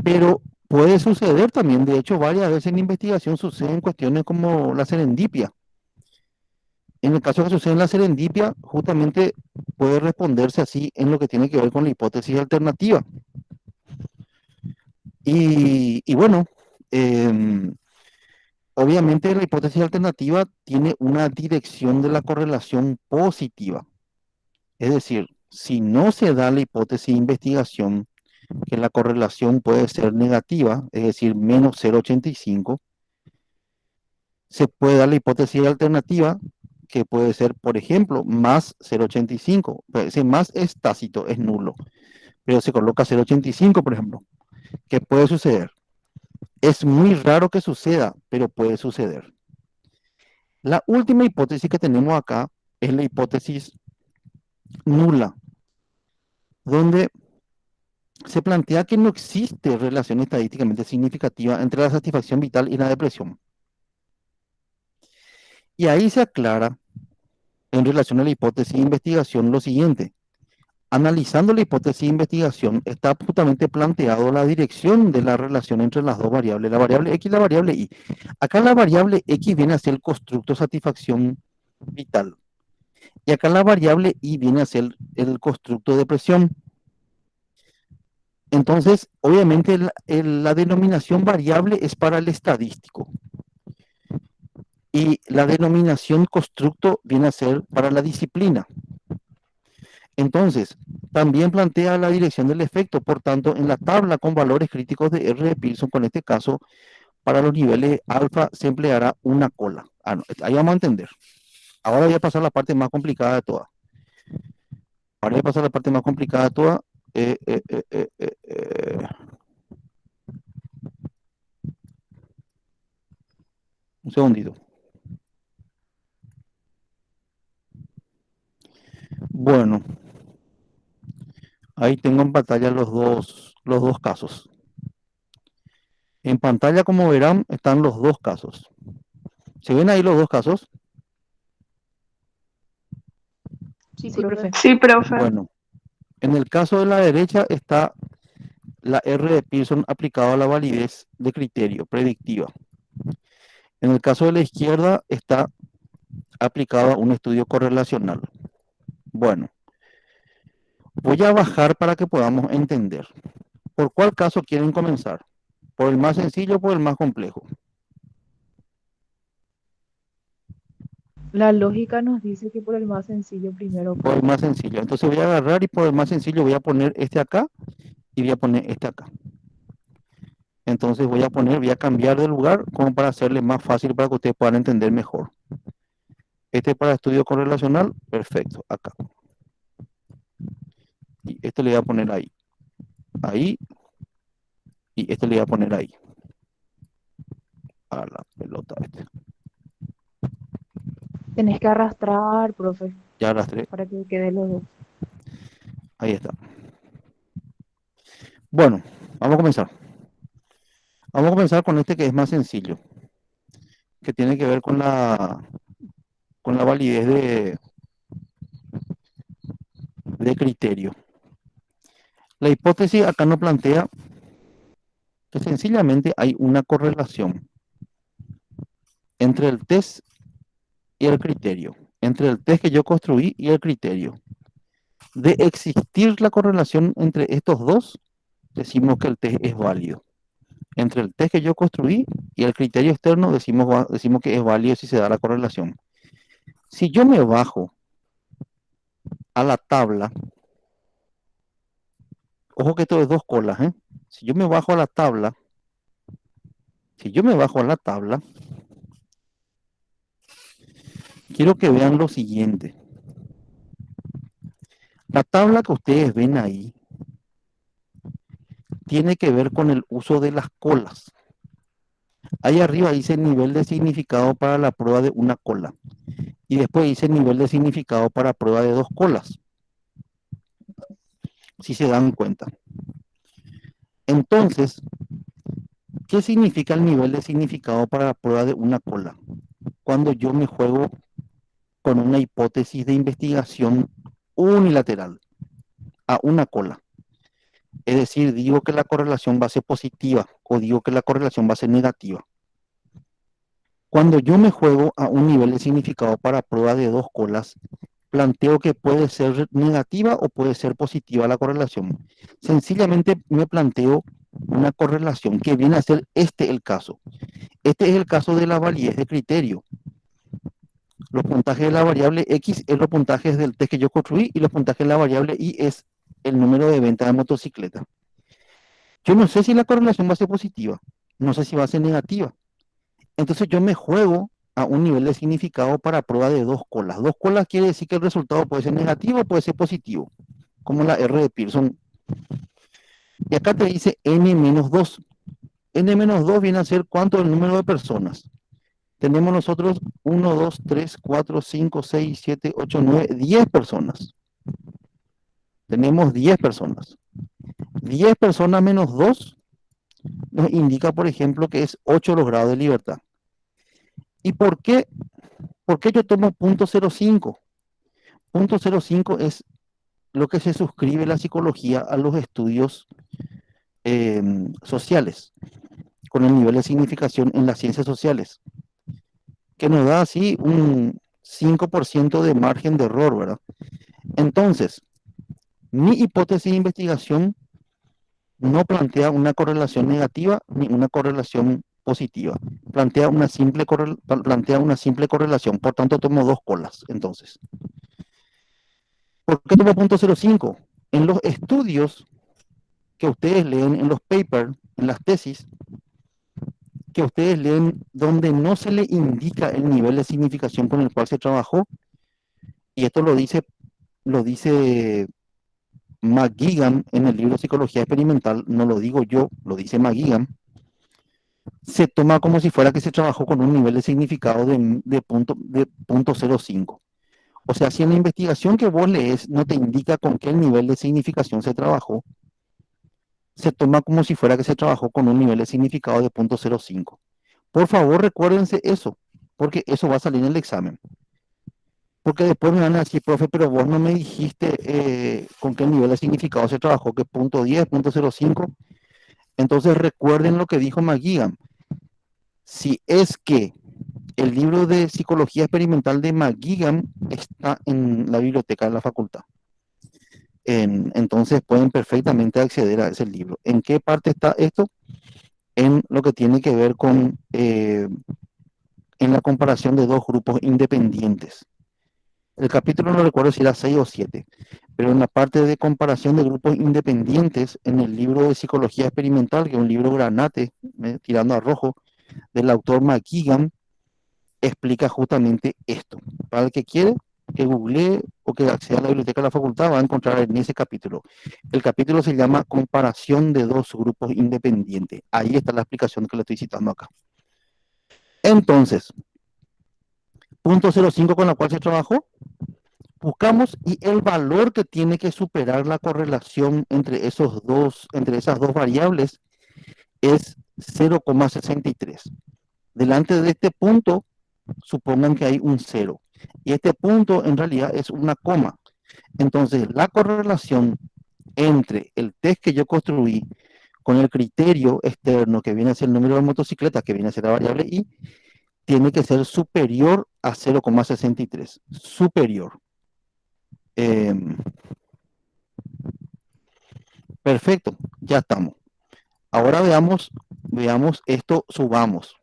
pero puede suceder también. De hecho, varias veces en investigación suceden cuestiones como la serendipia. En el caso que sucede en la serendipia, justamente puede responderse así en lo que tiene que ver con la hipótesis alternativa. Y bueno, obviamente la hipótesis alternativa tiene una dirección de la correlación positiva. Es decir, si no se da la hipótesis de investigación, que la correlación puede ser negativa, es decir, menos 0,85, se puede dar la hipótesis alternativa, que puede ser, por ejemplo, más 0,85. Ese más es tácito, es nulo, pero se coloca 0,85, por ejemplo. ¿Qué puede suceder? Es muy raro que suceda, pero puede suceder. La última hipótesis que tenemos acá es la hipótesis nula, donde se plantea que no existe relación estadísticamente significativa entre la satisfacción vital y la depresión. Y ahí se aclara, en relación a la hipótesis de investigación, lo siguiente. Analizando la hipótesis de investigación, está justamente planteado la dirección de la relación entre las dos variables, la variable X y la variable Y. Acá la variable X viene a ser el constructo satisfacción vital. Y acá la variable y viene a ser el constructo de presión. Entonces, obviamente la denominación variable es para el estadístico y la denominación constructo viene a ser para la disciplina. Entonces, también plantea la dirección del efecto. Por tanto, en la tabla con valores críticos de R de Pearson, con este caso, para los niveles alfa se empleará una cola. No, ahí vamos a entender. Ahora voy a pasar a la parte más complicada de todas. Ahora voy a pasar a la parte más complicada de todas. Un segundito. Bueno, ahí tengo en pantalla los dos casos. En pantalla, como verán, están los dos casos. ¿Se ven ahí los dos casos? Sí, Sí, profe. profe. Sí, profe. Bueno, en el caso de la derecha está la R de Pearson aplicado a la validez de criterio predictiva. En el caso de la izquierda está aplicado a un estudio correlacional. Bueno, voy a bajar para que podamos entender. ¿Por cuál caso quieren comenzar? ¿Por el más sencillo o por el más complejo? La lógica nos dice que por el más sencillo primero, Por el profe. más sencillo. Entonces voy a agarrar y por el más sencillo voy a poner este acá y voy a poner este acá. Entonces voy a cambiar de lugar como para hacerle más fácil para que ustedes puedan entender mejor. Este para estudio correlacional, perfecto, acá. Y este le voy a poner ahí. Ahí. Y este le voy a poner ahí. A la pelota este. Tenés que arrastrar, profe, Ya arrastré. para que quede los dos. Ahí está. Bueno, vamos a comenzar. Vamos a comenzar con este que es más sencillo. Que tiene que ver con la validez de criterio. La hipótesis acá nos plantea que sencillamente hay una correlación entre el test y el criterio, entre el test que yo construí y el criterio. De existir la correlación entre estos dos, decimos que el test es válido. Entre el test que yo construí y el criterio externo, decimos que es válido si se da la correlación. Si yo me bajo a la tabla, ojo que esto es dos colas, ¿eh? Si yo me bajo a la tabla, quiero que vean lo siguiente. La tabla que ustedes ven ahí tiene que ver con el uso de las colas. Ahí arriba dice nivel de significado para la prueba de una cola. Y después dice nivel de significado para prueba de dos colas. Si se dan cuenta. Entonces, ¿qué significa el nivel de significado para la prueba de una cola? Cuando yo me juego con una hipótesis de investigación unilateral a una cola. Es decir, digo que la correlación va a ser positiva o digo que la correlación va a ser negativa. Cuando yo me juego a un nivel de significado para prueba de dos colas, planteo que puede ser negativa o puede ser positiva la correlación. Sencillamente me planteo una correlación que viene a ser el caso. Este es el caso de la validez de criterio. Los puntajes de la variable X es los puntajes del test que yo construí y los puntajes de la variable Y es el número de venta de motocicleta. Yo no sé si la correlación va a ser positiva, no sé si va a ser negativa. Entonces yo me juego a un nivel de significado para prueba de dos colas. Dos colas quiere decir que el resultado puede ser negativo o puede ser positivo, como la R de Pearson. Y acá te dice N-2. N-2 viene a ser cuánto el número de personas. Tenemos nosotros 1, 2, 3, 4, 5, 6, 7, 8, 9, 10 personas. Tenemos 10 personas. 10 personas menos 2 nos indica, por ejemplo, que es 8 los grados de libertad. ¿Y por qué yo tomo 0.05? 0.05 es lo que se suscribe la psicología a los estudios sociales, con el nivel de significación en las ciencias sociales, que nos da así un 5% de margen de error, ¿verdad? Entonces, mi hipótesis de investigación no plantea una correlación negativa ni una correlación positiva. Plantea una simple correlación. Por tanto, tomo dos colas. Entonces, ¿por qué tomo 0.05? En los estudios que ustedes leen, en los papers, en las tesis, que ustedes leen donde no se le indica el nivel de significación con el cual se trabajó, y esto lo dice McGuigan en el libro Psicología Experimental, no lo digo yo, lo dice McGuigan, se toma como si fuera que se trabajó con un nivel de significado de punto 0.05. O sea, si en la investigación que vos lees no te indica con qué nivel de significación se trabajó, se toma como si fuera que se trabajó con un nivel de significado de 0.05. Por favor, recuérdense eso, porque eso va a salir en el examen. Porque después me van a decir, profe, pero vos no me dijiste con qué nivel de significado se trabajó, que 0.10, 0.05. Entonces recuerden lo que dijo McGuigan. Si es que el libro de psicología experimental de McGuigan está en la biblioteca de la facultad, entonces pueden perfectamente acceder a ese libro. ¿En qué parte está esto? En lo que tiene que ver con en la comparación de dos grupos independientes. El capítulo no recuerdo si era 6 o 7, pero en la parte de comparación de grupos independientes, en el libro de psicología experimental, que es un libro granate, tirando a rojo, del autor McGuigan, explica justamente esto. Para el que quiere que googlee o que acceda a la biblioteca de la facultad, va a encontrar en ese capítulo. El capítulo se llama Comparación de dos grupos independientes. Ahí está la explicación que le estoy citando acá. Entonces, 0.05 con la cual se trabajó, buscamos y el valor que tiene que superar la correlación entre esas dos variables es 0,63. Delante de este punto, supongan que hay un 0. Y este punto en realidad es una coma. Entonces, la correlación entre el test que yo construí con el criterio externo que viene a ser el número de motocicletas, que viene a ser la variable y, tiene que ser superior a 0,63. Superior. Perfecto, ya estamos. Ahora veamos esto, subamos.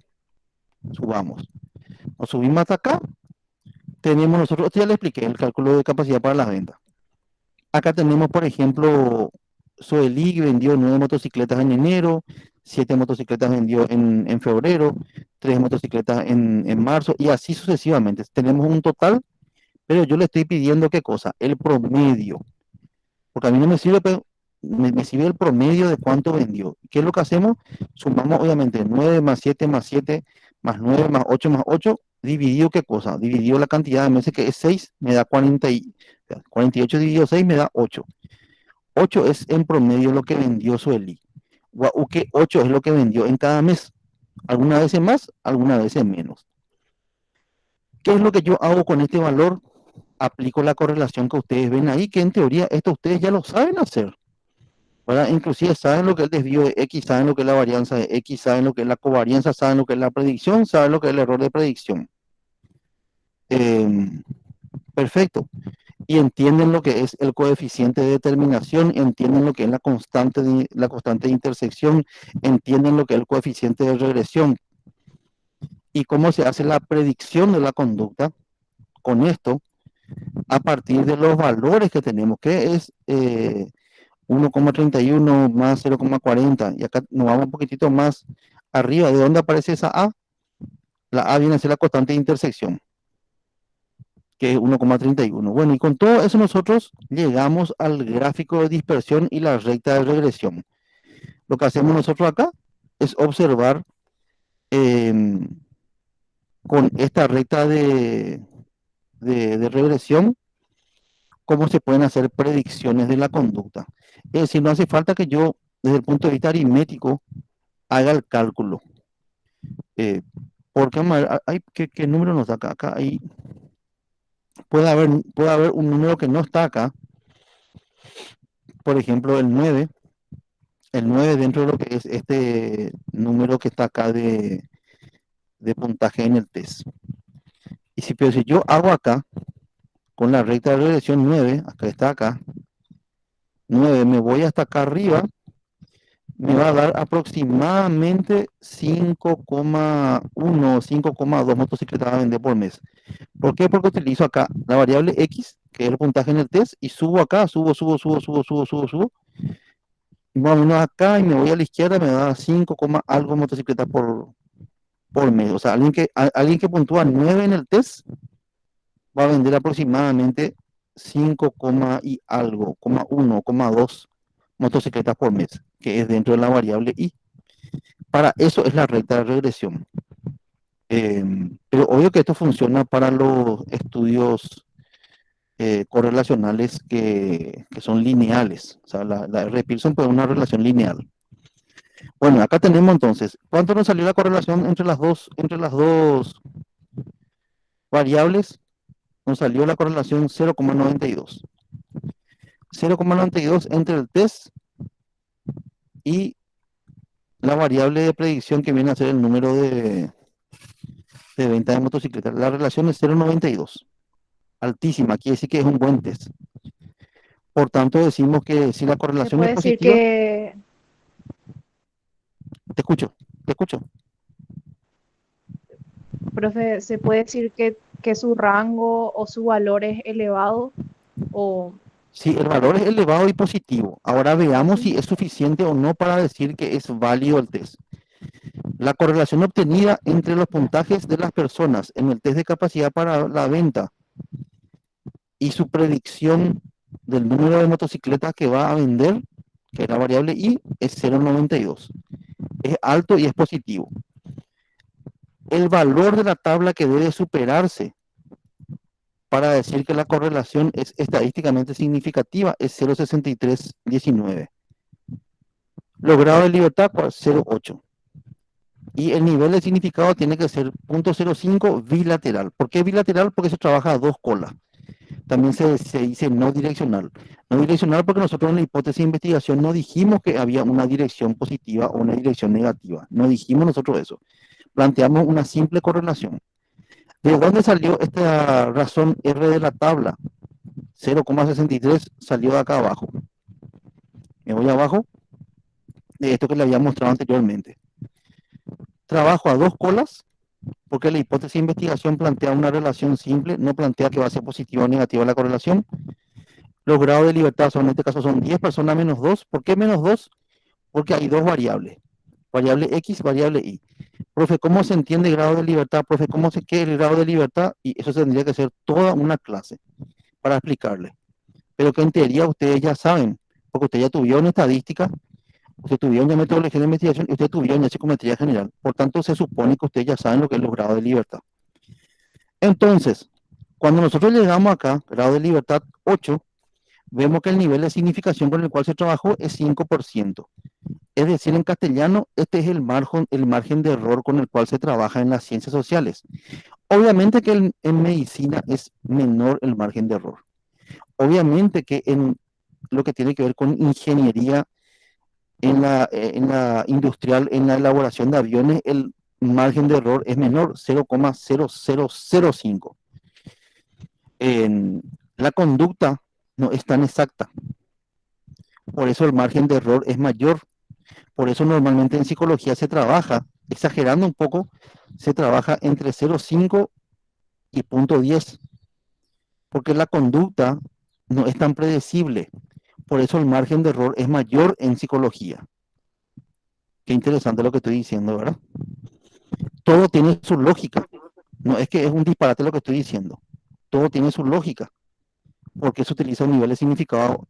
Nos subimos hasta acá. Tenemos nosotros, esto ya le expliqué, el cálculo de capacidad para las ventas. Acá tenemos, por ejemplo, Soeli vendió 9 motocicletas en enero, 7 motocicletas vendió en febrero, 3 motocicletas en marzo, y así sucesivamente. Tenemos un total, pero yo le estoy pidiendo qué cosa, el promedio. Porque a mí no me sirve, me sirve el promedio de cuánto vendió. ¿Qué es lo que hacemos? Sumamos obviamente 9 más 7 más 7 más 9 más 8 más 8, dividido qué cosa, dividido la cantidad de meses que es 6, me da 48 dividido 6 me da 8. 8 es en promedio lo que vendió Sueli. O que 8 es lo que vendió en cada mes. Algunas veces más, algunas veces menos. ¿Qué es lo que yo hago con este valor? Aplico la correlación que ustedes ven ahí, que en teoría esto ustedes ya lo saben hacer, ¿verdad? Inclusive saben lo que es el desvío de X, saben lo que es la varianza de X, saben lo que es la covarianza, saben lo que es la predicción, saben lo que es el error de predicción. Perfecto. Y entienden lo que es el coeficiente de determinación, entienden lo que es la constante de intersección, entienden lo que es el coeficiente de regresión y cómo se hace la predicción de la conducta con esto a partir de los valores que tenemos, que es 1,31 más 0,40. Y acá nos vamos un poquitito más arriba. ¿De dónde aparece esa A? La A viene a ser la constante de intersección, que es 1,31. Bueno, y con todo eso nosotros llegamos al gráfico de dispersión y la recta de regresión. Lo que hacemos nosotros acá es observar con esta recta de regresión cómo se pueden hacer predicciones de la conducta. Es decir, no hace falta que yo, desde el punto de vista aritmético, haga el cálculo. Porque, ¿qué número nos da acá? Acá hay, puede haber un número que no está acá. Por ejemplo, el 9. El 9 dentro de lo que es este número que está acá de puntaje en el test. Y pero si yo hago acá, con la recta de regresión 9, acá está acá, 9, me voy hasta acá arriba, me va a dar aproximadamente 5,1 o 5,2 motocicletas a vender por mes. ¿Por qué? Porque utilizo acá la variable X, que es el puntaje en el test, y subo acá, subo. Y más o menos acá y me voy a la izquierda, me da 5, algo motocicletas por mes. O sea, alguien que puntúa 9 en el test va a vender aproximadamente 5, y algo, 1, 2 motocicletas por mes, que es dentro de la variable Y. Para eso es la recta de regresión. Pero obvio que esto funciona para los estudios correlacionales que son lineales. O sea, la R. Pearson puede una relación lineal. Bueno, acá tenemos entonces, ¿cuánto nos salió la correlación entre las dos variables? Nos salió la correlación 0,92. 0,92 entre el test y la variable de predicción que viene a ser el número de venta de motocicletas. La relación es 0,92. Altísima, quiere decir que es un buen test. Por tanto, decimos que si la Se correlación es puede decir positiva, que, te escucho. profe, se puede decir que su rango o su valor es elevado o Sí, el valor es elevado y positivo. Ahora veamos así. si es suficiente o no para decir que es válido el test. La correlación obtenida entre los puntajes de las personas en el test de capacidad para la venta y su predicción del número de motocicletas que va a vender, que es la variable Y, es 0,92. Es alto y es positivo. El valor de la tabla que debe superarse para decir que la correlación es estadísticamente significativa es 0,6319. Los grados de libertad, 0,8. Y el nivel de significado tiene que ser 0,05 bilateral. ¿Por qué bilateral? Porque se trabaja a dos colas. También se dice no direccional. No direccional porque nosotros en la hipótesis de investigación no dijimos que había una dirección positiva o una dirección negativa. No dijimos nosotros eso. Planteamos una simple correlación. ¿De dónde salió esta razón R de la tabla? 0,63 salió de acá abajo. Me voy abajo de esto que le había mostrado anteriormente. Trabajo a dos colas porque la hipótesis de investigación plantea una relación simple, no plantea que va a ser positiva o negativa la correlación. Los grados de libertad en este caso son 10 personas menos 2. ¿Por qué menos 2? Porque hay dos variables. Variable X, variable Y. Profe, ¿cómo se entiende grado de libertad? Profe, ¿cómo se queda el grado de libertad? Y eso tendría que ser toda una clase para explicarle. Pero que en teoría ustedes ya saben, porque ustedes ya tuvieron estadística, usted tuvieron ya metodología de investigación y usted tuvieron ya psicometría general. Por tanto, se supone que ustedes ya saben lo que es los grados de libertad. Entonces, cuando nosotros llegamos acá, grado de libertad 8, vemos que el nivel de significación con el cual se trabajó es 5%. Es decir, en castellano, este es el margen de error con el cual se trabaja en las ciencias sociales. Obviamente que en medicina es menor el margen de error. Obviamente que en lo que tiene que ver con ingeniería en la industrial, en la elaboración de aviones, el margen de error es menor, 0,0005. En la conducta no es tan exacta. Por eso el margen de error es mayor. Por eso normalmente en psicología se trabaja, exagerando un poco, se trabaja entre 0,5 y 0,10. Porque la conducta no es tan predecible. Por eso el margen de error es mayor en psicología. Qué interesante lo que estoy diciendo, ¿verdad? Todo tiene su lógica. No es que es un disparate lo que estoy diciendo. Todo tiene su lógica. Porque se utiliza un nivel de significado.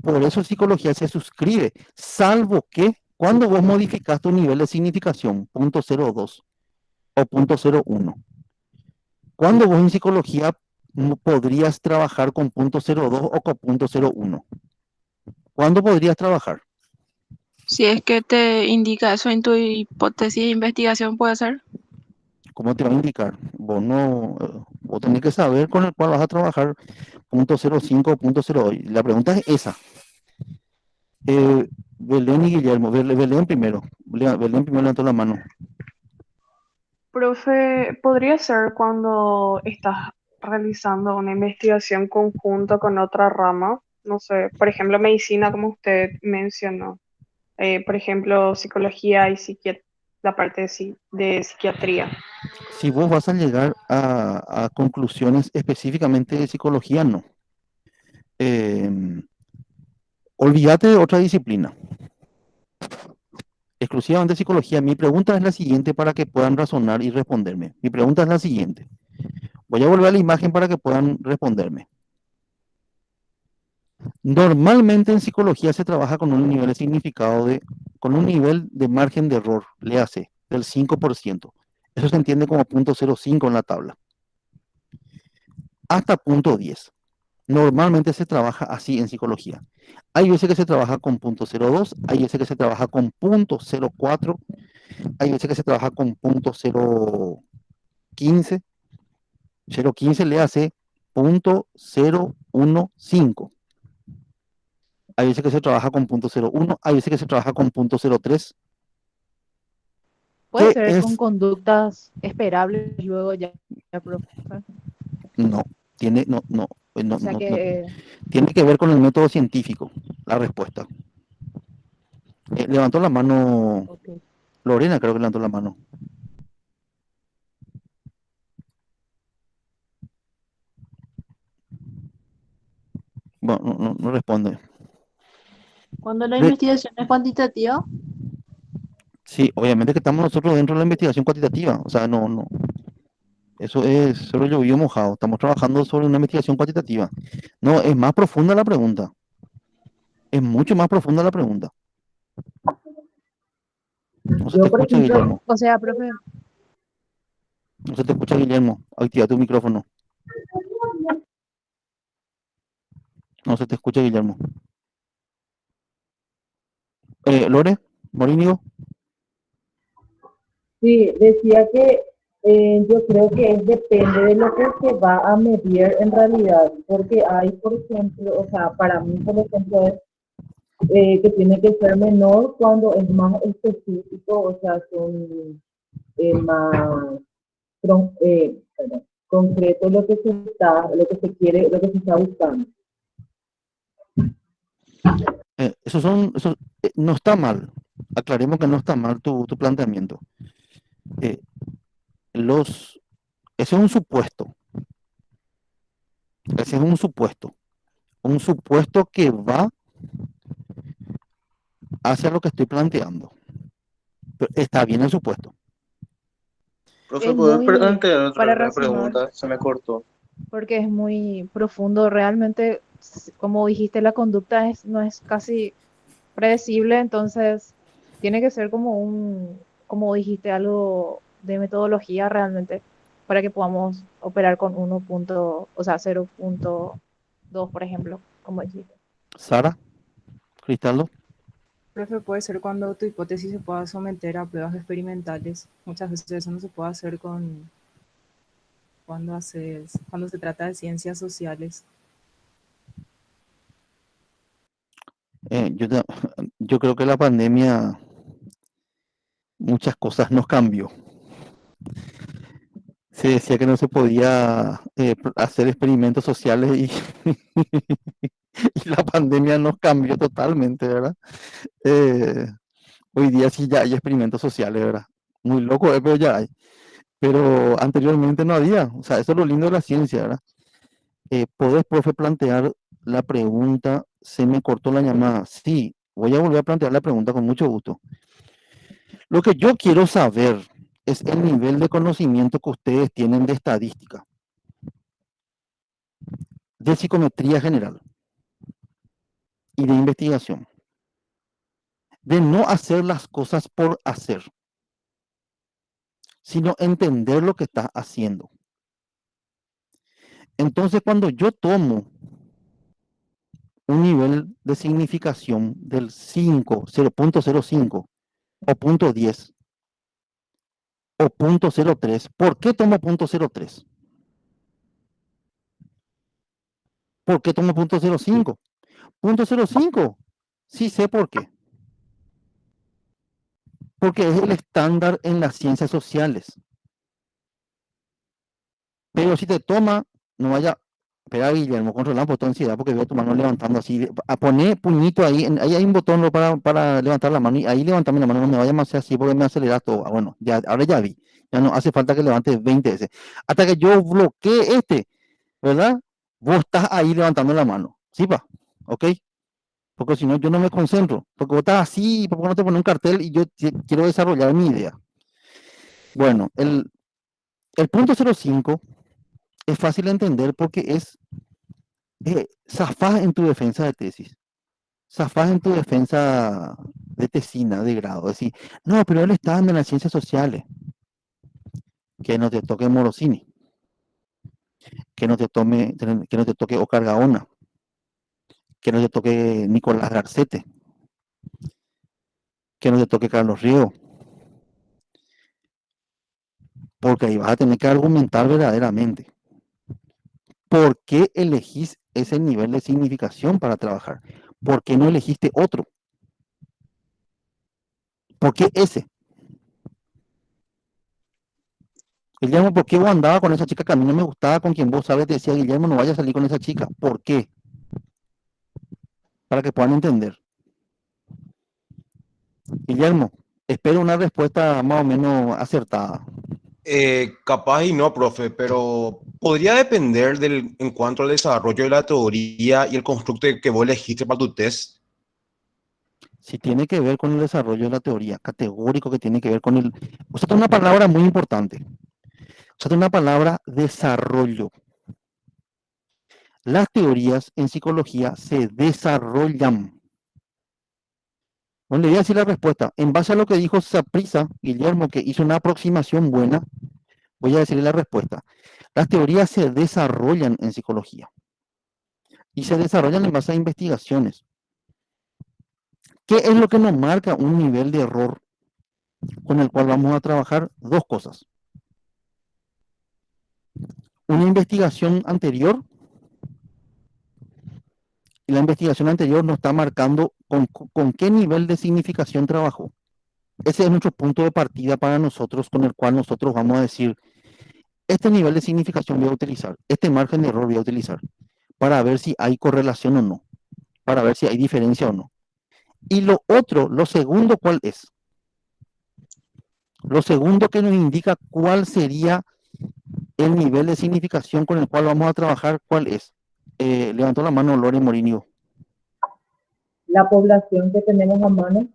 Por eso psicología se suscribe, salvo que cuando vos modificas tu nivel de significación, 0,02 o 0,01. Cuando vos en psicología podrías trabajar con 0,02 o con 0,01. ¿Cuándo podrías trabajar? Si es que te indica eso en tu hipótesis de investigación, puede ser. ¿Cómo te va a indicar? Vos no, vos tenés que saber con el cual vas a trabajar 0,05 o 0,02. La pregunta es esa. Belén y Guillermo. Belén primero. Belén primero levantó la mano. Profe, ¿podría ser cuando estás realizando una investigación conjunta con otra rama? No sé, por ejemplo, medicina, como usted mencionó. Por ejemplo, psicología y la parte de psiquiatría. Si vos vas a llegar a conclusiones específicamente de psicología, no. Olvídate de otra disciplina. Exclusivamente psicología. Mi pregunta es la siguiente para que puedan razonar y responderme. Mi pregunta es la siguiente. Voy a volver a la imagen para que puedan responderme. Normalmente en psicología se trabaja con un nivel de significado con un nivel de margen de error, léase, del 5%. Eso se entiende como 0.05 en la tabla. Hasta 0.10. Normalmente se trabaja así en psicología. Hay veces que se trabaja con 0.02, hay veces que se trabaja con 0.04, hay veces que se trabaja con 0.015. 0.15 le hace 0.015. Hay veces que se trabaja con 0.01, hay veces que se trabaja con 0.03. Puede ¿Qué ser con es? conductas esperables luego ya, profe. No, tiene, no, no, no, O sea no, no. que, Tiene que ver con el método científico, la respuesta. Levantó la mano, ok. Lorena creo que levantó la mano. Bueno, no responde. Cuando la Re- investigación es cuantitativa, sí, obviamente que estamos nosotros dentro de la investigación cuantitativa. O sea, no. Eso es solo llovido mojado. Estamos trabajando sobre una investigación cuantitativa. No, es más profunda la pregunta. Es mucho más profunda la pregunta. No se te Yo, por escucha, ejemplo, Guillermo. O sea, profe, No se te escucha, Guillermo. Activa tu micrófono. No se te escucha, Guillermo. Lore, Morínigo. sí, decía que yo creo que depende de lo que se va a medir en realidad, porque hay, por ejemplo, o sea, para mí, por ejemplo, es que tiene que ser menor cuando es más específico, o sea, son más perdón, concreto lo que se quiere, lo que se está buscando. No está mal. Aclaremos que no está mal tu planteamiento. Eh, ese es un supuesto. Ese es un supuesto. Un supuesto que va hacia lo que estoy planteando. Pero está bien el supuesto. Profe, es ¿puedes muy plantear otra para vez la razonar, pregunta? Se me cortó. porque es muy profundo. Realmente, como dijiste, la conducta no es casi predecible, entonces tiene que ser como dijiste, algo de metodología realmente, para que podamos operar con o sea, 0.2, por ejemplo, como dijiste. Sara, Cristaldo. Profe, puede ser cuando tu hipótesis se pueda someter a pruebas experimentales. Muchas veces eso no se puede hacer cuando se trata de ciencias sociales. Eh, yo, ta- yo creo que la pandemia muchas cosas nos cambió. Se decía que no se podía hacer experimentos sociales y, y la pandemia nos cambió totalmente, ¿verdad? Eh, Hoy día sí ya hay experimentos sociales, ¿verdad? Muy loco, pero ya hay. Pero anteriormente no había. O sea, eso es lo lindo de la ciencia, ¿verdad? ¿Podés, profe, plantear la pregunta? Se me cortó la llamada. Sí, voy a volver a plantear la pregunta con mucho gusto. Lo que yo quiero saber es el nivel de conocimiento que ustedes tienen de estadística, de psicometría general y de investigación, de no hacer las cosas por hacer, sino entender lo que está haciendo. Entonces, cuando yo tomo un nivel de significación del 5, 0.05 o 0.10 o 0.03, ¿por qué tomo 0.03? ¿Por qué tomo 0.05? 0.05, sí sé por qué. Porque es el estándar en las ciencias sociales. Pero si te toma, no vaya, espera Guillermo, controla un poco tu ansiedad porque veo tu mano levantando así, a poner puñito ahí, ahí hay un botón ¿no? para levantar la mano y ahí levantame la mano, no me vaya más así porque me aceleras todo. Ah, bueno, ya, ahora ya vi, ya no hace falta que levantes 20 veces. Hasta que yo bloquee ¿verdad? Vos estás ahí levantando la mano, ¿sí pa? ¿Ok? Porque si no, yo no me concentro, porque vos estás así, porque no te pones un cartel y yo quiero desarrollar mi idea. Bueno, el punto 05 es fácil de entender porque es zafás en tu defensa de tesis, zafás en tu defensa de tesina, de grado. Es decir, no, pero él está dando en las ciencias sociales, que no te toque Morosini, que no te toque Ocar Gaona, que no te toque Nicolás Garcete, que no te toque Carlos Río, porque ahí vas a tener que argumentar verdaderamente. ¿Por qué elegís ese nivel de significación para trabajar? ¿Por qué no elegiste otro? ¿Por qué ese? Guillermo, ¿por qué vos andabas con esa chica que a mí no me gustaba, con quien vos sabes, te decía, Guillermo, no vayas a salir con esa chica? ¿Por qué? Para que puedan entender. Guillermo, espero una respuesta más o menos acertada. Capaz y no, profe, pero podría depender en cuanto al desarrollo de la teoría y el constructo que vos elegiste para tu test. Si tiene que ver con el desarrollo de la teoría, categórico que tiene que ver con el... Usted una palabra muy importante. Usted una palabra desarrollo. Las teorías en psicología se desarrollan. Bueno, le voy a decir la respuesta. En base a lo que dijo Saprissa, Guillermo, que hizo una aproximación buena, voy a decirle la respuesta. Las teorías se desarrollan en psicología y se desarrollan en base a investigaciones. ¿Qué es lo que nos marca un nivel de error con el cual vamos a trabajar? Dos cosas. Una investigación anterior, y la investigación anterior nos está marcando con qué nivel de significación trabajó. Ese es nuestro punto de partida para nosotros, con el cual nosotros vamos a decir, este nivel de significación voy a utilizar, este margen de error voy a utilizar, para ver si hay correlación o no, para ver si hay diferencia o no. Y lo otro, lo segundo, ¿cuál es? Lo segundo que nos indica cuál sería el nivel de significación con el cual vamos a trabajar, ¿cuál es? Levantó la mano Lore Morinho. La población que tenemos a mano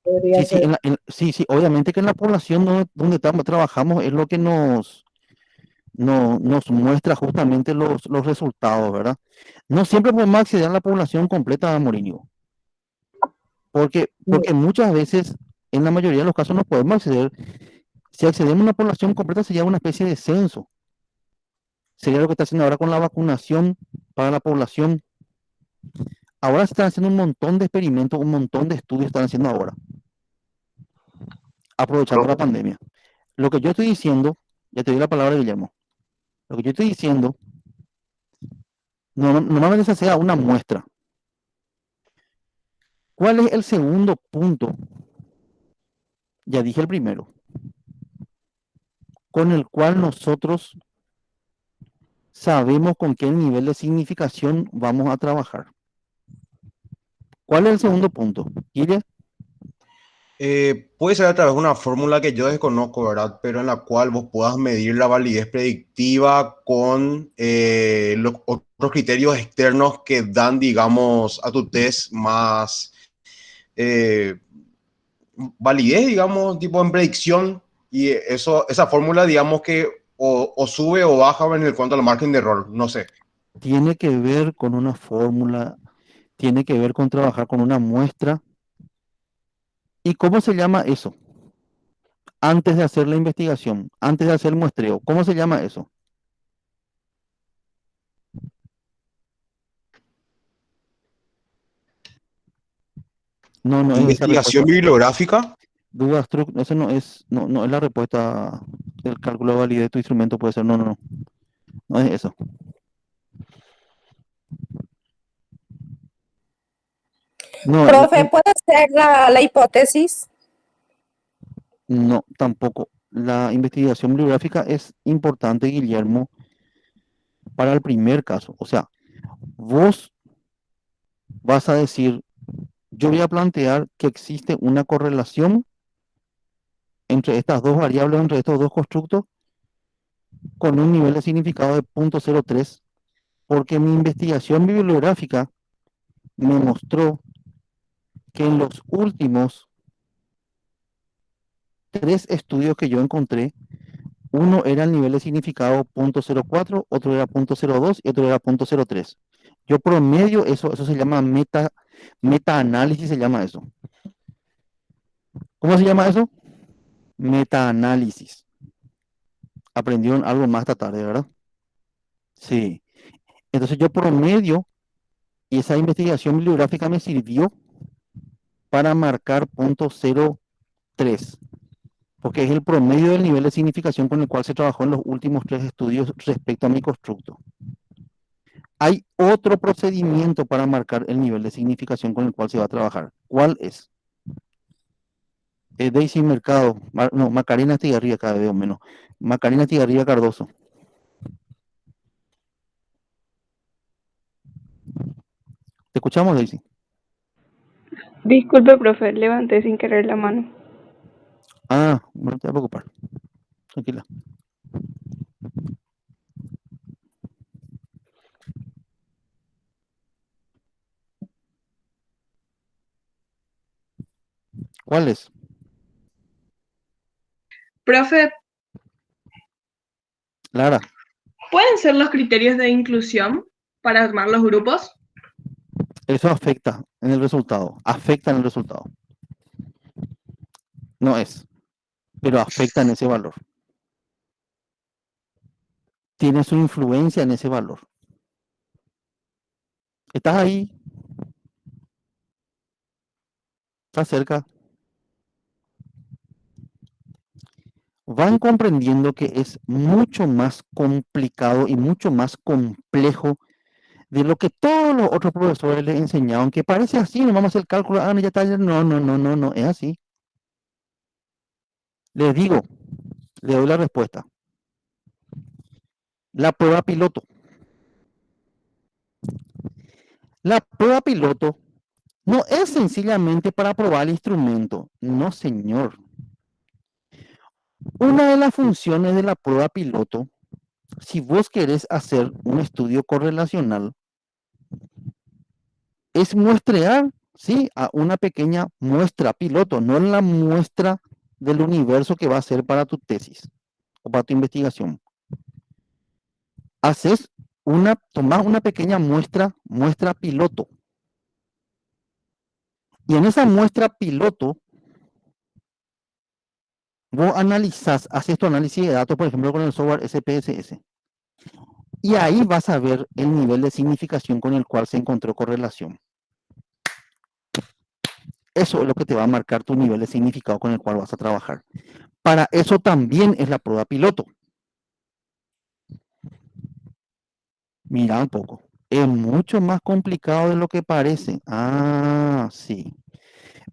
podría Sí, ser. sí, obviamente que en la población donde trabajamos es lo que nos muestra justamente los resultados, ¿verdad? No siempre podemos acceder a la población completa de Morinho, porque muchas veces, en la mayoría de los casos, no podemos acceder. Si accedemos a una población completa, sería una especie de censo. Sería lo que está haciendo ahora con la vacunación para la población. Ahora se están haciendo un montón de experimentos, un montón de estudios están haciendo ahora, aprovechando la pandemia. Lo que yo estoy diciendo, ya te doy la palabra, Guillermo. Lo que yo estoy diciendo, normalmente se hace una muestra. ¿Cuál es el segundo punto? Ya dije el primero, con el cual nosotros sabemos con qué nivel de significación vamos a trabajar. ¿Cuál es el segundo punto? Guille. Puede ser a través de una fórmula que yo desconozco, ¿verdad? Pero en la cual vos puedas medir la validez predictiva con los otros criterios externos que dan, digamos, a tu test más validez, digamos, tipo en predicción. Y esa fórmula, digamos que o sube o baja en el cuanto al margen de error, no sé. Tiene que ver con una fórmula, tiene que ver con trabajar con una muestra. ¿Y cómo se llama eso? Antes de hacer la investigación, antes de hacer el muestreo, ¿cómo se llama eso? No, no es esa Investigación respuesta. bibliográfica. Dudas, eso no es la respuesta del cálculo de validez de tu instrumento, puede ser, no es eso. No, Profe, ¿puede ser la hipótesis? no, tampoco. la investigación bibliográfica es importante, Guillermo, para el primer caso. O sea, vos vas a decir, yo voy a plantear que existe una correlación entre estas dos variables, entre estos dos constructos, con un nivel de significado de 0.03, porque mi investigación bibliográfica me mostró que en los últimos 3 estudios que yo encontré, uno era el nivel de significado 0.04, otro era 0.02 y otro era 0.03. Yo promedio eso se llama meta-análisis, se llama eso. ¿Cómo se llama eso? Meta-análisis. Aprendieron algo más esta tarde, ¿verdad? Sí. Entonces yo promedio y esa investigación bibliográfica me sirvió para marcar 0.03, porque es el promedio del nivel de significación con el cual se trabajó en los últimos 3 estudios respecto a mi constructo. Hay otro procedimiento para marcar el nivel de significación con el cual se va a trabajar. ¿Cuál es? Daisy Mercado, no, Macarena Estigarribia, cada vez veo menos. Macarena Estigarribia Cardoso. ¿Te escuchamos, Daisy? Disculpe, profe, levanté sin querer la mano. Ah, no te voy a preocupar. Tranquila. ¿Cuál es? Profe, Lara, ¿pueden ser los criterios de inclusión para armar los grupos? eso afecta en el resultado. Afecta en el resultado. No es, pero afecta en ese valor. Tiene su influencia en ese valor. ¿Estás ahí? ¿Estás cerca? Van comprendiendo que es mucho más complicado y mucho más complejo de lo que todos los otros profesores les enseñaban, que parece así, no vamos a hacer el cálculo, no, ya está, no, es así. Les digo, le doy la respuesta. La prueba piloto. La prueba piloto no es sencillamente para probar el instrumento, no señor. Una de las funciones de la prueba piloto, si vos querés hacer un estudio correlacional, es muestrear, ¿sí?, a una pequeña muestra piloto, no la muestra del universo que va a ser para tu tesis o para tu investigación. Tomás una pequeña muestra piloto. Y en esa muestra piloto, vos haces tu análisis de datos, por ejemplo, con el software SPSS. Y ahí vas a ver el nivel de significación con el cual se encontró correlación. Eso es lo que te va a marcar tu nivel de significado con el cual vas a trabajar. Para eso también es la prueba piloto. Mira un poco. Es mucho más complicado de lo que parece. Ah, sí.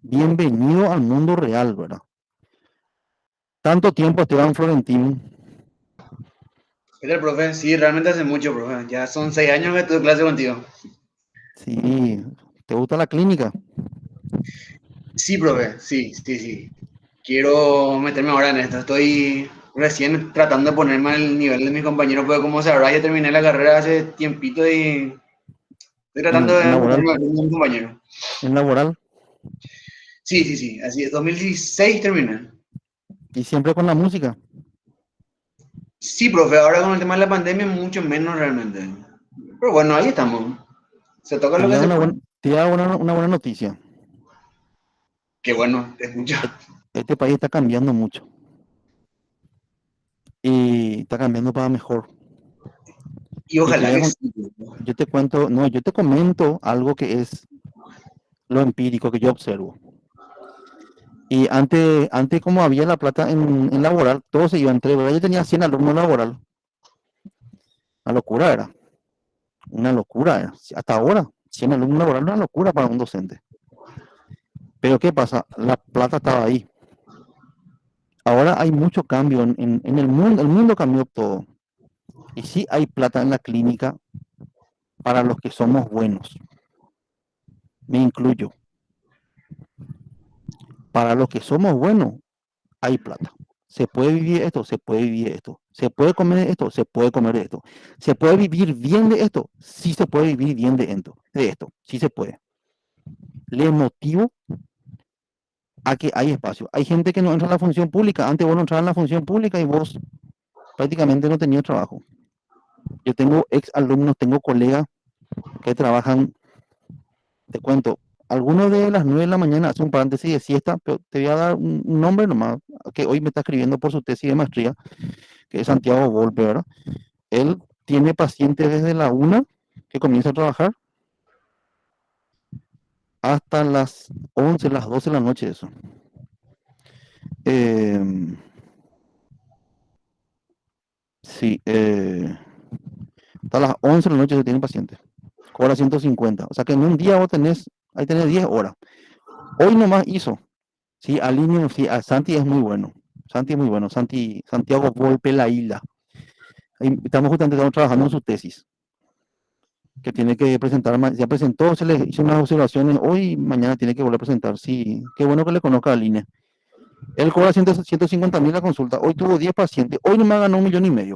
Bienvenido al mundo real, ¿verdad? Tanto tiempo, Esteban Florentín. ¿Qué tal, profe? Sí, realmente hace mucho, profe. Ya son 6 años que tuve clase contigo. Sí. ¿Te gusta la clínica? Sí, profe. Sí. Quiero meterme ahora en esto. Estoy recién tratando de ponerme al nivel de mis compañeros, porque como sabrás, ya terminé la carrera hace tiempito y estoy tratando de ¿En laboral? meterme al nivel de mis compañeros. ¿En laboral? Sí. Así es. 2016 terminé. ¿Y siempre con la música? Sí, profe. Ahora con el tema de la pandemia, mucho menos realmente. Pero bueno, ahí estamos. Se toca Te lo voy que a dar se puede. una buena noticia. Qué bueno, te escucho. Este país está cambiando mucho. Y está cambiando para mejor. Y Y ojalá que sí. yo te comento algo que es lo empírico que yo observo. Y antes como había la plata en laboral, todo se iba entre, ¿verdad? Yo tenía 100 alumnos laboral. Una locura era. Una locura era. Hasta ahora, 100 alumnos laboral es una locura para un docente. Pero ¿qué pasa? La plata estaba ahí. ahora hay mucho cambio en el mundo cambió todo. Y sí hay plata en la clínica para los que somos buenos. Me incluyo. Para los que somos buenos, hay plata. Se puede vivir esto, se puede vivir esto. Se puede comer esto, se puede comer esto. Se puede vivir bien de esto, sí se puede vivir bien de esto, sí se puede. Les motivo a que hay espacio. Hay gente que no entra en la función pública. Antes vos no entrabas en la función pública y vos prácticamente no tenías trabajo. Yo tengo ex alumnos, tengo colegas que trabajan, te cuento, algunos de las 9 de la mañana, hace un paréntesis de siesta, pero te voy a dar un nombre nomás, que hoy me está escribiendo por su tesis de maestría, que es Santiago Volpe, ¿verdad? Él tiene pacientes desde la 1 que comienza a trabajar hasta las 11, las 12 de la noche, eso. Sí, hasta las 11 de la noche se tienen pacientes. Cobra 150. O sea que en un día vos tenés, ahí tenés 10 horas. Hoy nomás hizo. Sí, Alineo, sí, a Santi es muy bueno. Santi es muy bueno. Santiago Volpe La Isla. Ahí estamos trabajando en su tesis. Que tiene que presentar, ya presentó, se le hizo unas observaciones hoy, mañana tiene que volver a presentar. Sí, qué bueno que le conozca a Aline. Él cobra 150.000 la consulta. Hoy tuvo 10 pacientes. Hoy nomás ganó 1,5 millones.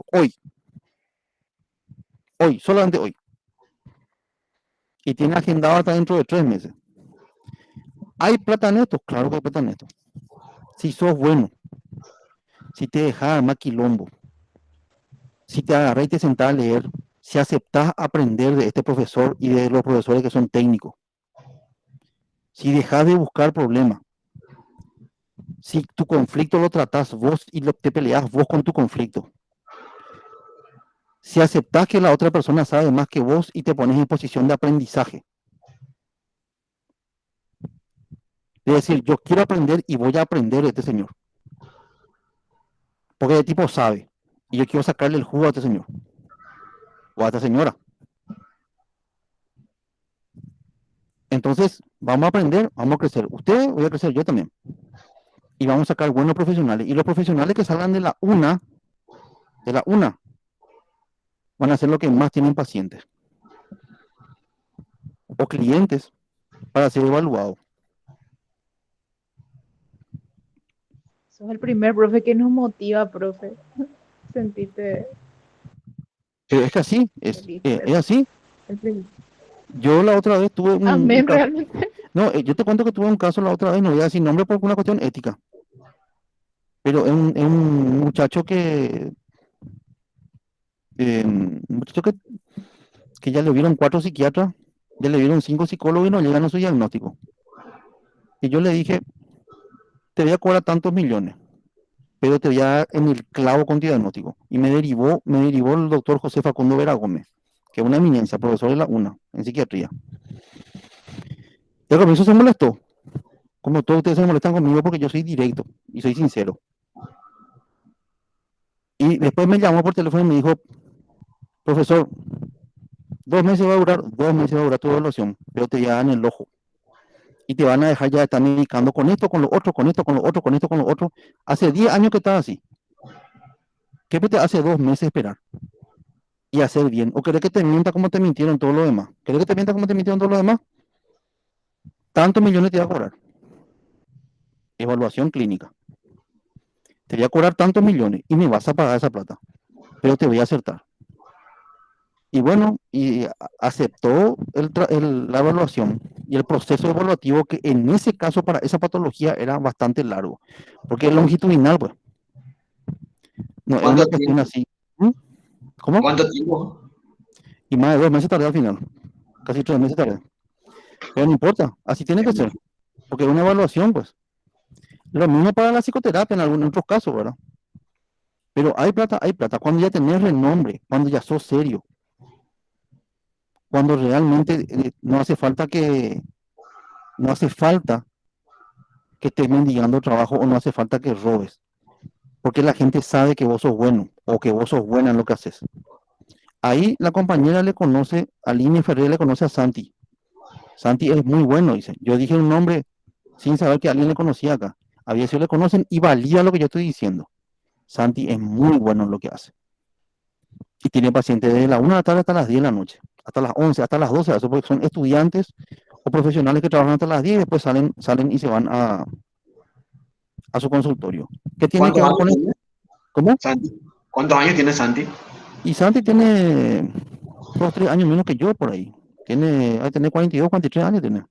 Hoy, solamente hoy. Y tiene agendado hasta dentro de 3 meses. ¿Hay plata en esto? Claro que hay plata en esto. Si sos bueno, si te dejas armar quilombo, si te agarras y te sentás a leer, si aceptás aprender de este profesor y de los profesores que son técnicos, si dejas de buscar problemas, si tu conflicto lo tratás vos y te peleás vos con tu conflicto, si aceptás que la otra persona sabe más que vos y te pones en posición de aprendizaje, es decir, yo quiero aprender y voy a aprender de este señor, porque el tipo sabe, y yo quiero sacarle el jugo a este señor, o a esta señora. Entonces, vamos a aprender, vamos a crecer. Usted, voy a crecer yo también. Y vamos a sacar buenos profesionales. Y los profesionales que salgan de la una, van a ser los que más tienen pacientes. O clientes para ser evaluados. Sos el primer profe que nos motiva, profe. Sentiste Pero es que así, feliz. es así. El primer. Yo la otra vez tuve un Amén, caso. realmente. No, yo te cuento que tuve un caso la otra vez, no voy a decir nombre por una cuestión ética. Pero es un muchacho que ya le vieron 4 psiquiatras, ya le vieron 5 psicólogos y no llegan a su diagnóstico. Y yo le dije, te voy a cobrar tantos millones, pero te voy a dar en el clavo con tu diagnóstico. Y me derivó el doctor José Facundo Vera Gómez, que es una eminencia, profesor de la UNA, en psiquiatría. Y al comienzo se molestó, como todos ustedes se molestan conmigo porque yo soy directo y soy sincero. Y después me llamó por teléfono y me dijo, profesor, 2 meses va a durar, 2 meses va a durar tu evaluación, pero te llevan en el ojo. Y te van a dejar ya de estar medicando con esto, con lo otro, con esto, con lo otro, con esto, con lo otro. Hace 10 años que estás así. ¿Qué te hace 2 meses esperar? Y hacer bien. ¿O querés que te mienta como te mintieron todo lo demás? ¿Querés que te mienta como te mintieron todo lo demás? Tantos millones te voy a cobrar. Evaluación clínica. Te voy a cobrar tantos millones y me vas a pagar esa plata. Pero te voy a acertar. Y bueno, y aceptó la evaluación y el proceso evaluativo que en ese caso para esa patología era bastante largo. Porque es longitudinal, pues. No es una cuestión así. ¿Cómo? ¿Cuánto tiempo? Y más de 2 meses tardé al final. Casi 3 meses tardé. Pero no importa, así tiene que ser. Porque es una evaluación, pues. Lo mismo para la psicoterapia en algunos otros casos, ¿verdad? Pero hay plata, hay plata. Cuando ya tenés renombre, cuando ya sos serio. Cuando realmente no hace falta que estés mendigando trabajo o no hace falta que robes. Porque la gente sabe que vos sos bueno o que vos sos buena en lo que haces. Ahí la compañera le conoce, Aline Ferrer le conoce a Santi. Santi es muy bueno, dice. Yo dije un nombre sin saber que alguien le conocía acá. A Viesio le conocen y valida lo que yo estoy diciendo. Santi es muy bueno en lo que hace. Y tiene pacientes desde la 1 de la tarde hasta las 10 de la noche, hasta las 11, hasta las 12, eso porque son estudiantes o profesionales que trabajan hasta las 10 y después salen y se van a su consultorio. ¿Qué tiene que ¿Cuántos ver años con esto? tiene ¿Cómo? Santi? ¿Cuántos años tiene Santi? Y Santi tiene 2, 3 años menos que yo por ahí. Va a tener 42, 43 años tiene.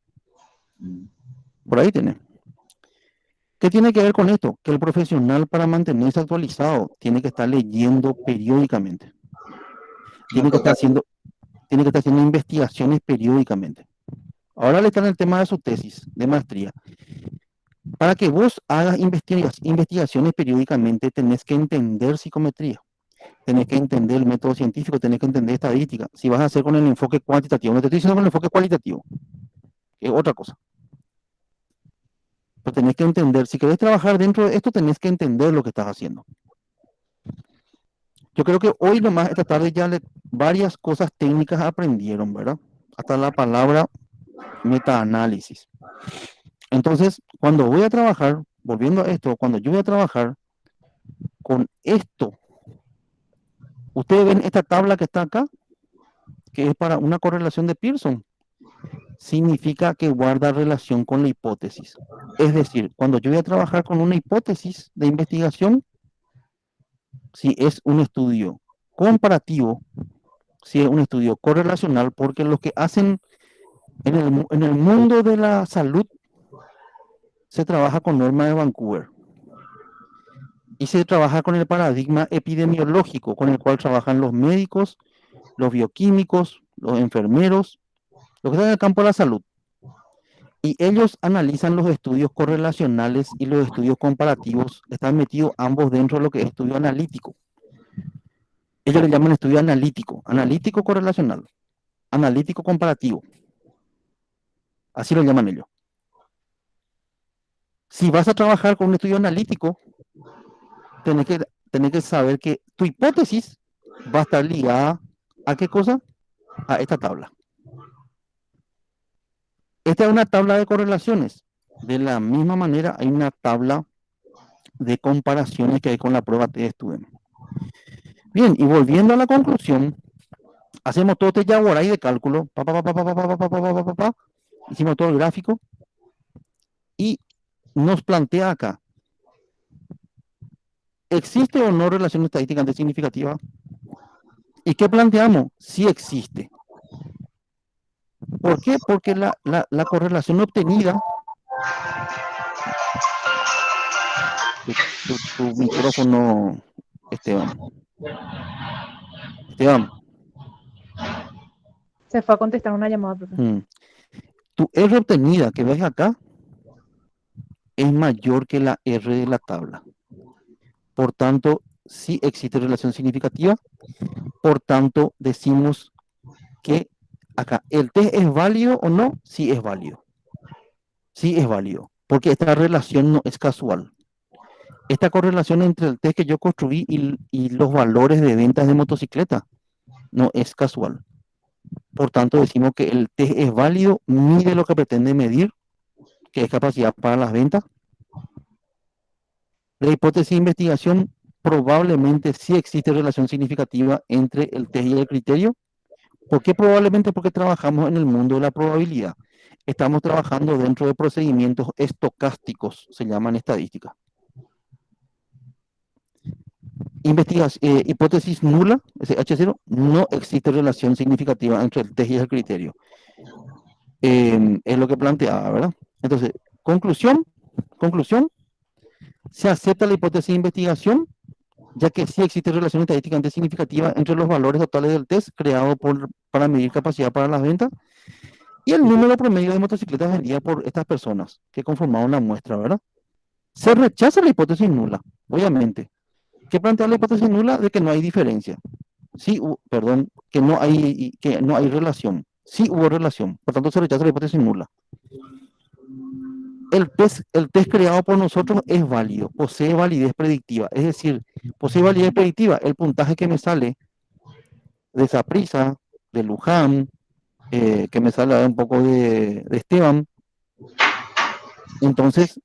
Por ahí tiene. ¿Qué tiene que ver con esto? Que el profesional para mantenerse actualizado tiene que estar leyendo periódicamente. Tiene que estar haciendo investigaciones periódicamente. Ahora le está en el tema de su tesis de maestría. Para que vos hagas investigaciones periódicamente, tenés que entender psicometría, tenés que entender el método científico, tenés que entender estadística. Si vas a hacer con el enfoque cuantitativo, no te estoy diciendo con el enfoque cualitativo, que es otra cosa. Pero tenés que entender, si querés trabajar dentro de esto, tenés que entender lo que estás haciendo. Yo creo que hoy nomás, esta tarde, varias cosas técnicas aprendieron, ¿verdad? Hasta la palabra metaanálisis. Entonces, cuando voy a trabajar, volviendo a esto, cuando yo voy a trabajar con esto, ustedes ven esta tabla que está acá, que es para una correlación de Pearson, significa que guarda relación con la hipótesis. Es decir, cuando yo voy a trabajar con una hipótesis de investigación, si es un estudio comparativo, si es un estudio correlacional, porque los que hacen en el mundo de la salud se trabaja con norma de Vancouver y se trabaja con el paradigma epidemiológico con el cual trabajan los médicos, los bioquímicos, los enfermeros, los que están en el campo de la salud. Y ellos analizan los estudios correlacionales y los estudios comparativos, están metidos ambos dentro de lo que es estudio analítico. Ellos le llaman estudio analítico, analítico correlacional, analítico comparativo. Así lo llaman ellos. Si vas a trabajar con un estudio analítico, tenés que saber que tu hipótesis va a estar ligada ¿a qué cosa? A esta tabla. Esta es una tabla de correlaciones. De la misma manera hay una tabla de comparaciones que hay con la prueba T-Student. Bien, y volviendo a la conclusión, hacemos todo este yaguaray de cálculo, hicimos todo el gráfico y nos plantea acá, ¿existe o no relación estadísticamente significativa? ¿Y qué planteamos? Sí existe. ¿Por qué? Porque la correlación obtenida, tu micrófono, Esteban. Se fue a contestar una llamada, profe. Tu R obtenida que ves acá es mayor que la R de la tabla. Por tanto, sí existe relación significativa. Por tanto, decimos que acá, ¿el test es válido o no? Sí es válido. Sí es válido, porque esta relación no es casual. Esta correlación entre el test que yo construí y los valores de ventas de motocicleta no es casual. Por tanto, decimos que el test es válido, mide lo que pretende medir, que es capacidad para las ventas. La hipótesis de investigación probablemente sí existe relación significativa entre el test y el criterio. ¿Por qué probablemente? Porque trabajamos en el mundo de la probabilidad. Estamos trabajando dentro de procedimientos estocásticos, se llaman estadísticas. Hipótesis nula, ese H0, no existe relación significativa entre el test y el criterio. Es lo que planteaba, ¿verdad? Entonces, conclusión, se acepta la hipótesis de investigación, ya que sí existe relación estadísticamente significativa entre los valores totales del test creado para medir capacidad para las ventas y el número promedio de motocicletas vendidas por estas personas que conformaron la muestra, ¿verdad? Se rechaza la hipótesis nula, obviamente. ¿Qué plantea la hipótesis nula? De que no hay diferencia. Sí, que no hay relación. Sí hubo relación, por tanto se rechaza la hipótesis nula. El test creado por nosotros es válido, posee validez predictiva. Es decir, posee validez predictiva. El puntaje que me sale de Saprissa, de Luján, que me sale un poco de Esteban. Entonces,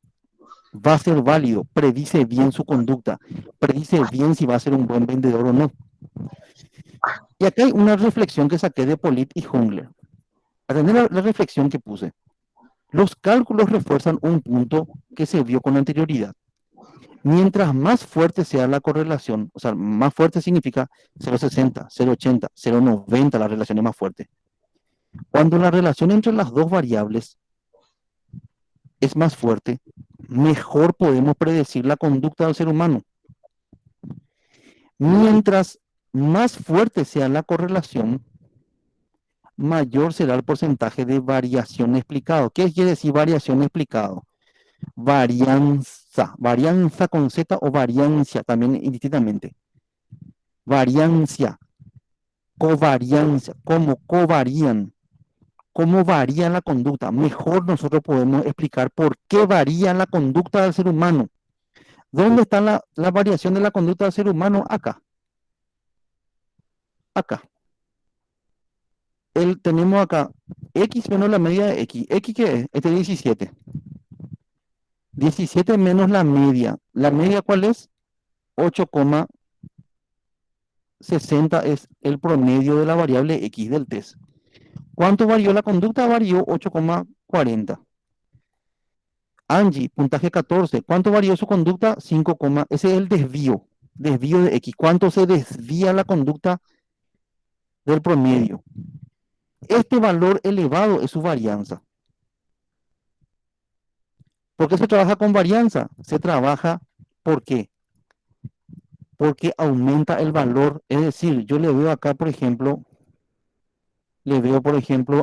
va a ser válido, predice bien su conducta, predice bien si va a ser un buen vendedor o no. Y acá hay una reflexión que saqué de Polit y Jungler. Atender la reflexión que puse. Los cálculos refuerzan un punto que se vio con anterioridad. Mientras más fuerte sea la correlación, o sea, más fuerte significa 0,60, 0,80, 0,90, la relación es más fuerte. Cuando la relación entre las dos variables es más fuerte, mejor podemos predecir la conducta del ser humano. Mientras más fuerte sea la correlación, mayor será el porcentaje de variación explicado. ¿Qué quiere decir variación explicado? Varianza con Z o variancia, también indistintamente. Variancia, covariancia, cómo varía la conducta. Mejor nosotros podemos explicar por qué varía la conducta del ser humano. ¿Dónde está la variación de la conducta del ser humano? Acá. Acá. Tenemos acá X menos la media de X. ¿X qué es? Este es 17. 17 menos la media. ¿La media cuál es? 8,60 es el promedio de la variable X del test. ¿Cuánto varió la conducta? Varió 8,40. Angie, puntaje 14. ¿Cuánto varió su conducta? 5, ese es el desvío. Desvío de X. ¿Cuánto se desvía la conducta del promedio? Este valor elevado es su varianza. ¿Por qué se trabaja con varianza? Se trabaja, ¿por qué? Porque aumenta el valor. Es decir, yo le veo acá, por ejemplo,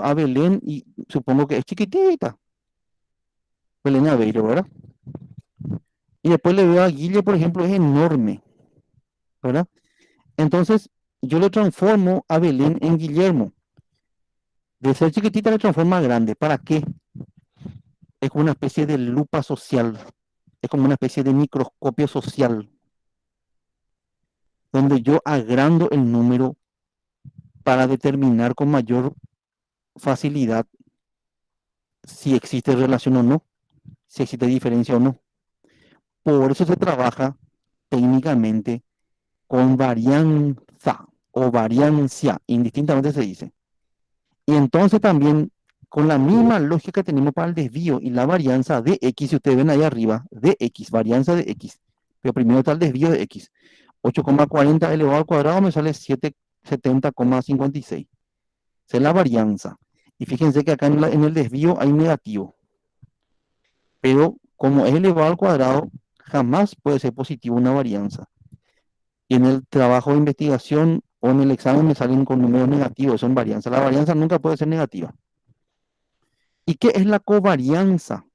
a Belén y supongo que es chiquitita. Belén Aveiro, ¿verdad? Y después le veo a Guille, por ejemplo, es enorme, ¿verdad? Entonces, yo le transformo a Belén en Guillermo. De ser chiquitita le transforma a grande. ¿Para qué? Es como una especie de lupa social. Es como una especie de microscopio social. Donde yo agrando el número para determinar con mayor facilidad si existe relación o no, si existe diferencia o no. Por eso se trabaja técnicamente con varianza o variancia, indistintamente se dice. Y entonces también con la misma lógica que tenemos para el desvío y la varianza de X, si ustedes ven ahí arriba, de X, varianza de X. Pero primero está el desvío de X. 8,40 elevado al cuadrado me sale 70,56. Esa es la varianza. Y fíjense que acá en el desvío hay negativo. Pero como es elevado al cuadrado, jamás puede ser positivo una varianza. Y en el trabajo de investigación o en el examen me salen con números negativos, son varianzas. La varianza nunca puede ser negativa. ¿Y qué es la covarianza?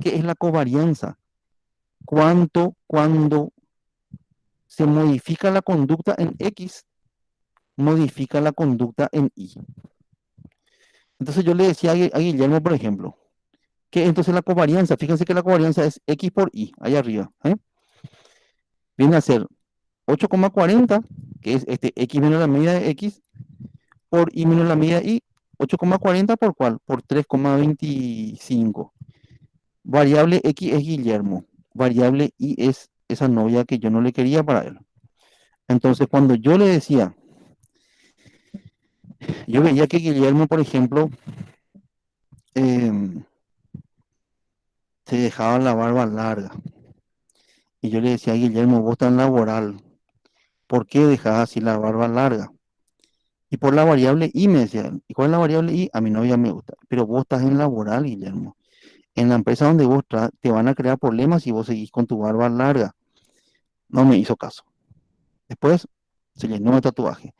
¿Qué es la covarianza? Cuando se modifica la conducta en X, modifica la conducta en Y. Entonces yo le decía a Guillermo, por ejemplo, que entonces la covarianza, fíjense que la covarianza es X por Y, allá arriba. Viene a ser 8,40, que es X menos la medida de X, por Y menos la medida de Y. 8,40 por ¿cuál? Por 3,25. Variable X es Guillermo. Variable Y es esa novia que yo no le quería para él. Entonces, cuando yo le decía, yo veía que Guillermo, por ejemplo, se dejaba la barba larga. Y yo le decía a Guillermo, vos estás en laboral. ¿Por qué dejas así la barba larga? Y por la variable Y me decían, ¿y cuál es la variable Y? A mi novia me gusta. Pero vos estás en laboral, Guillermo. En la empresa donde vos te van a crear problemas si vos seguís con tu barba larga. No me hizo caso. Después se llenó de tatuaje.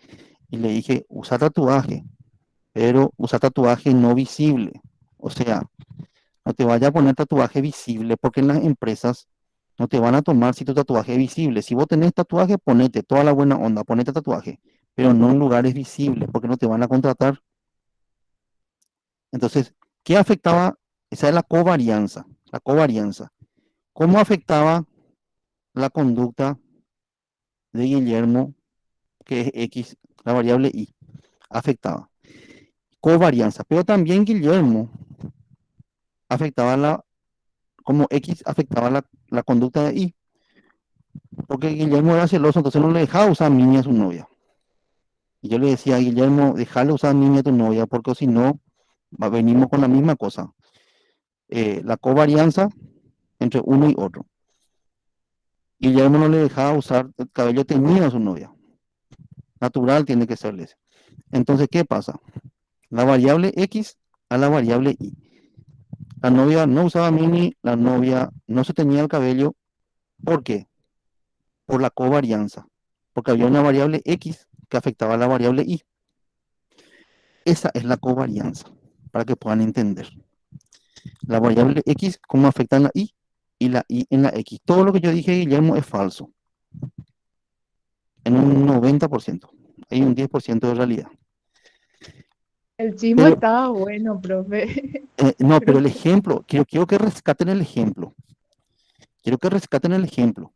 Y le dije, usa tatuaje, pero usa tatuaje no visible. O sea, no te vayas a poner tatuaje visible porque en las empresas no te van a tomar si tu tatuaje es visible. Si vos tenés tatuaje, ponete toda la buena onda, ponete tatuaje, pero no en lugares visibles porque no te van a contratar. Entonces, ¿qué afectaba? Esa es la covarianza. La covarianza. ¿Cómo afectaba la conducta de Guillermo, que es X, la variable Y? Afectaba. Covarianza. Pero también Guillermo afectaba la cómo X afectaba la conducta de Y. Porque Guillermo era celoso, entonces no le dejaba usar Mini a su novia. Y yo le decía a Guillermo, déjale usar Mini a tu novia, porque si no, venimos con la misma cosa. La covarianza entre uno y otro. Guillermo no le dejaba usar el cabello teñido a su novia. Natural tiene que serle ese. Entonces, ¿qué pasa? La variable X a la variable Y. La novia no usaba Mini, la novia no se teñía el cabello. ¿Por qué? Por la covarianza. Porque había una variable X que afectaba a la variable Y. Esa es la covarianza, para que puedan entender. La variable X, cómo afecta en la y la Y en la X. Todo lo que yo dije, Guillermo, es falso. En un 90%. Hay un 10% de realidad. El chisme Pero, estaba bueno, profe. no, pero Creo el que ejemplo, quiero que rescaten el ejemplo. Quiero que rescaten el ejemplo.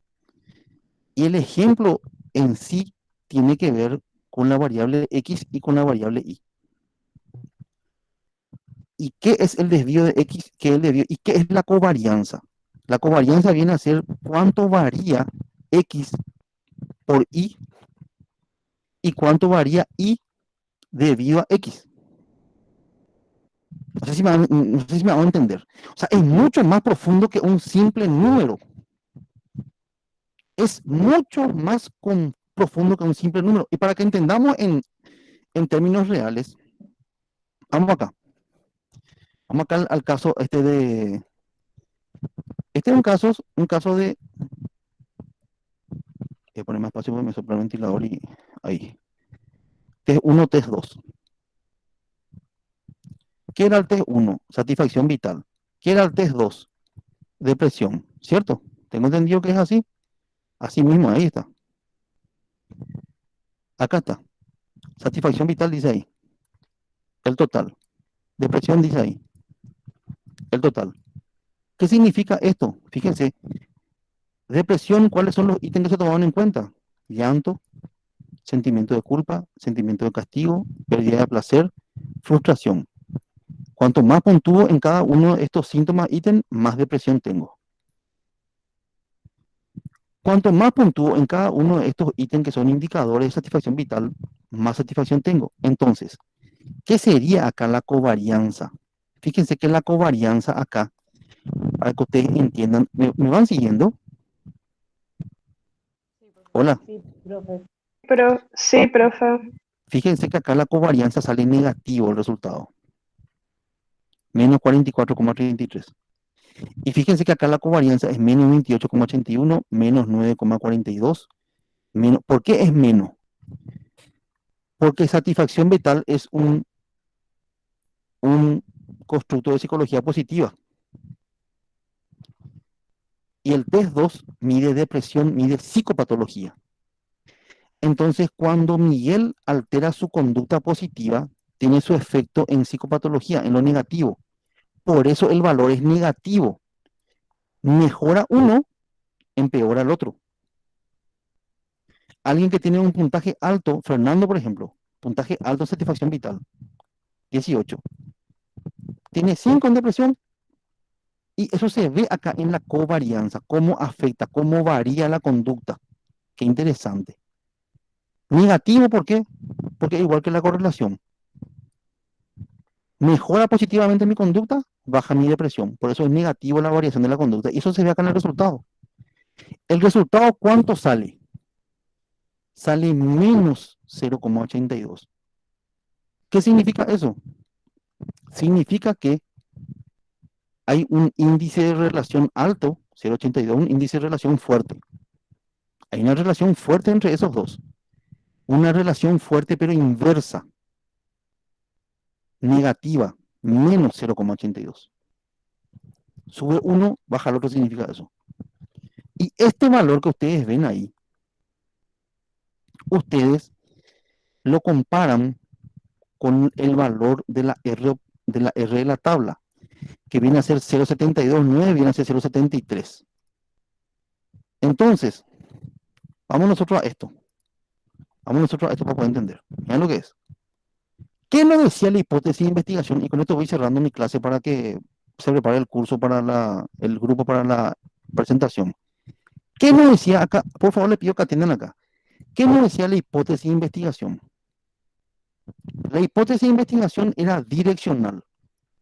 Y el ejemplo en sí tiene que ver con la variable X y con la variable Y. ¿Y qué es el desvío de X? ¿Qué es el desvío? ¿Y qué es la covarianza? La covarianza viene a ser cuánto varía X por Y y cuánto varía Y debido a X. No sé si me van a entender. O sea, es mucho más profundo que un simple número. Es mucho más profundo que un simple número. Y para que entendamos en términos reales, vamos acá. Vamos acá al caso de... Este es un caso de... Voy a poner más espacio porque me sopla el ventilador y ahí. Test 1, test 2. ¿Qué era el test 1? Satisfacción vital. ¿Qué era el test 2? Depresión, ¿cierto? Tengo entendido que es así. Así mismo, ahí está. Acá está. Satisfacción vital dice ahí. El total. Depresión dice ahí. El total. ¿Qué significa esto? Fíjense. Depresión, ¿cuáles son los ítems que se tomaron en cuenta? Llanto, sentimiento de culpa, sentimiento de castigo, pérdida de placer, frustración. Cuanto más puntúo en cada uno de estos síntomas, ítems, más depresión tengo. Cuanto más puntúo en cada uno de estos ítems que son indicadores de satisfacción vital, más satisfacción tengo. Entonces, ¿qué sería acá la covarianza? Fíjense que la covarianza acá, para que ustedes entiendan, ¿me van siguiendo? Hola. Sí, profe. Pero sí, profe. Fíjense que acá la covarianza sale negativo el resultado. Menos 44,33. Y fíjense que acá la covarianza es menos 28,81, menos 9,42. ¿Por qué es menos? Porque satisfacción vital es un constructo de psicología positiva. Y el test 2 mide depresión, mide psicopatología. Entonces, cuando Miguel altera su conducta positiva, tiene su efecto en psicopatología, en lo negativo. Por eso el valor es negativo. Mejora uno, empeora al otro. Alguien que tiene un puntaje alto, Fernando, por ejemplo, puntaje alto en satisfacción vital, 18. Tiene 5 en depresión. Y eso se ve acá en la covarianza, cómo afecta, cómo varía la conducta. Qué interesante. Negativo, ¿por qué? Porque igual que la correlación. Mejora positivamente mi conducta, baja mi depresión. Por eso es negativo la variación de la conducta. Y eso se ve acá en el resultado. ¿El resultado cuánto sale? Sale menos 0,82. ¿Qué significa eso? Significa que hay un índice de relación alto, 0,82, un índice de relación fuerte. Hay una relación fuerte entre esos dos. Una relación fuerte pero inversa. Negativa, menos 0,82. Sube uno, baja el otro, significa eso. Y este valor que ustedes ven ahí, ustedes lo comparan con el valor de la R de la tabla, que viene a ser 0,729, viene a ser 0,73. Entonces, vamos nosotros a esto. Vamos nosotros a esto para poder entender. Vean lo que es. ¿Qué nos decía la hipótesis de investigación? Y con esto voy cerrando mi clase para que se prepara el curso el grupo para la presentación. ¿Qué nos decía acá? Por favor, le pido que atiendan acá. ¿Qué nos decía la hipótesis de investigación? La hipótesis de investigación era direccional,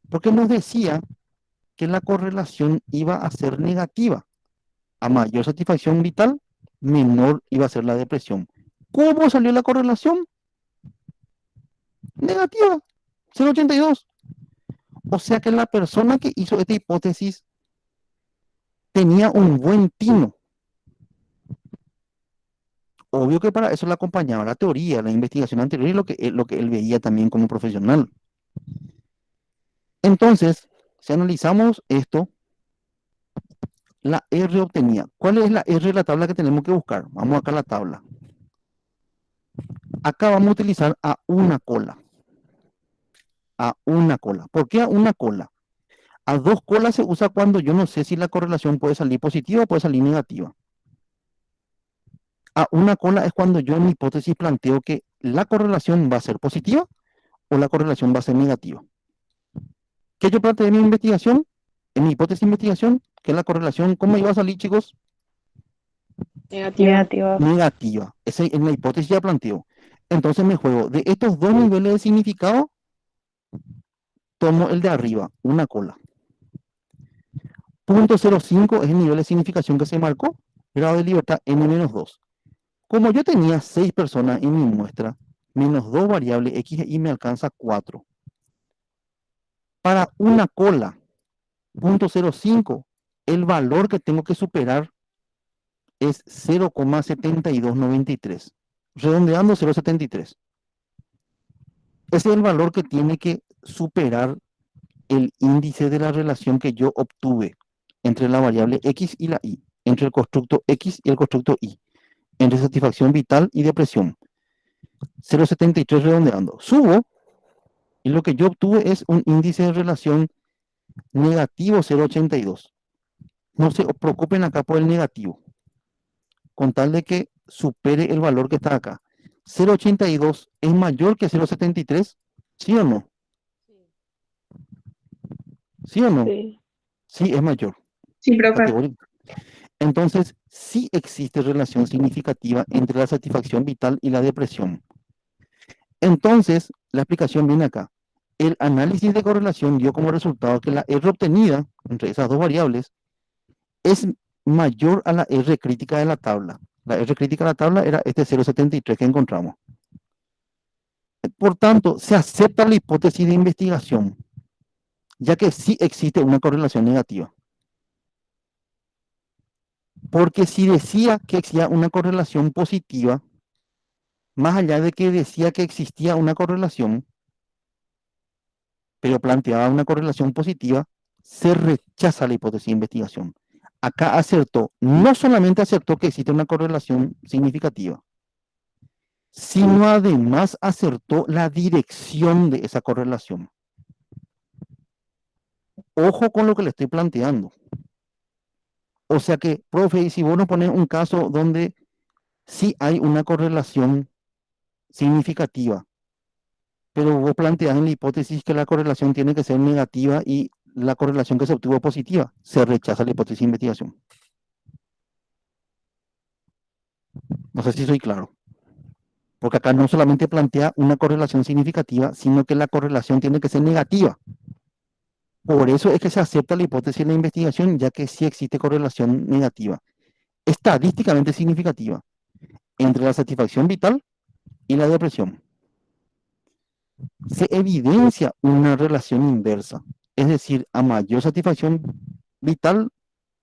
porque nos decía que la correlación iba a ser negativa. A mayor satisfacción vital, menor iba a ser la depresión. ¿Cómo salió la correlación? Negativa, 0,82. O sea que la persona que hizo esta hipótesis tenía un buen tino. Obvio que para eso le acompañaba la teoría, la investigación anterior y lo que él veía también como profesional. Entonces, si analizamos esto, la R obtenida. ¿Cuál es la R de la tabla que tenemos que buscar? Vamos acá a la tabla. Acá vamos a utilizar a una cola. A una cola. ¿Por qué a una cola? A dos colas se usa cuando yo no sé si la correlación puede salir positiva o puede salir negativa. A una cola es cuando yo en mi hipótesis planteo que la correlación va a ser positiva o la correlación va a ser negativa. ¿Qué yo planteé en mi investigación? En mi hipótesis de investigación, que la correlación, ¿cómo iba a salir, chicos? Negativa. Negativa. Esa es la hipótesis ya planteo. Entonces me juego de estos dos niveles de significado, tomo el de arriba, una cola. 0.05 es el nivel de significación que se marcó, grado de libertad n-2. Como yo tenía 6 personas en mi muestra, menos 2 variables x e y me alcanza 4. Para una cola, 0.05, el valor que tengo que superar es 0,7293. Redondeando 0,73. Ese es el valor que tiene que superar el índice de la relación que yo obtuve entre la variable x y la y, entre el constructo x y el constructo y, entre satisfacción vital y depresión. 0,73 redondeando. Subo y lo que yo obtuve es un índice de relación negativo 0,82. No se preocupen acá por el negativo, con tal de que supere el valor que está acá. 0,82 es mayor que 0,73, ¿sí o no? ¿Sí o no? Sí. Sí, es mayor. Sí, profe. Categórico. Entonces, sí existe relación significativa entre la satisfacción vital y la depresión. Entonces, la explicación viene acá. El análisis de correlación dio como resultado que la R obtenida entre esas dos variables es mayor a la R crítica de la tabla. La R crítica de la tabla era este 0,73 que encontramos. Por tanto, se acepta la hipótesis de investigación, ya que sí existe una correlación negativa. Porque si decía que existía una correlación positiva, más allá de que decía que existía una correlación, pero planteaba una correlación positiva, se rechaza la hipótesis de investigación. Acá acertó, no solamente acertó que existe una correlación significativa, sino además acertó la dirección de esa correlación. Ojo con lo que le estoy planteando. O sea que, profe, y si vos nos pones un caso donde sí hay una correlación significativa, pero vos planteas en la hipótesis que la correlación tiene que ser negativa y la correlación que se obtuvo positiva, se rechaza la hipótesis de investigación. No sé si soy claro. Porque acá no solamente plantea una correlación significativa, sino que la correlación tiene que ser negativa. Por eso es que se acepta la hipótesis de la investigación, ya que sí existe correlación negativa, estadísticamente significativa, entre la satisfacción vital y la depresión. Se evidencia una relación inversa, es decir, a mayor satisfacción vital,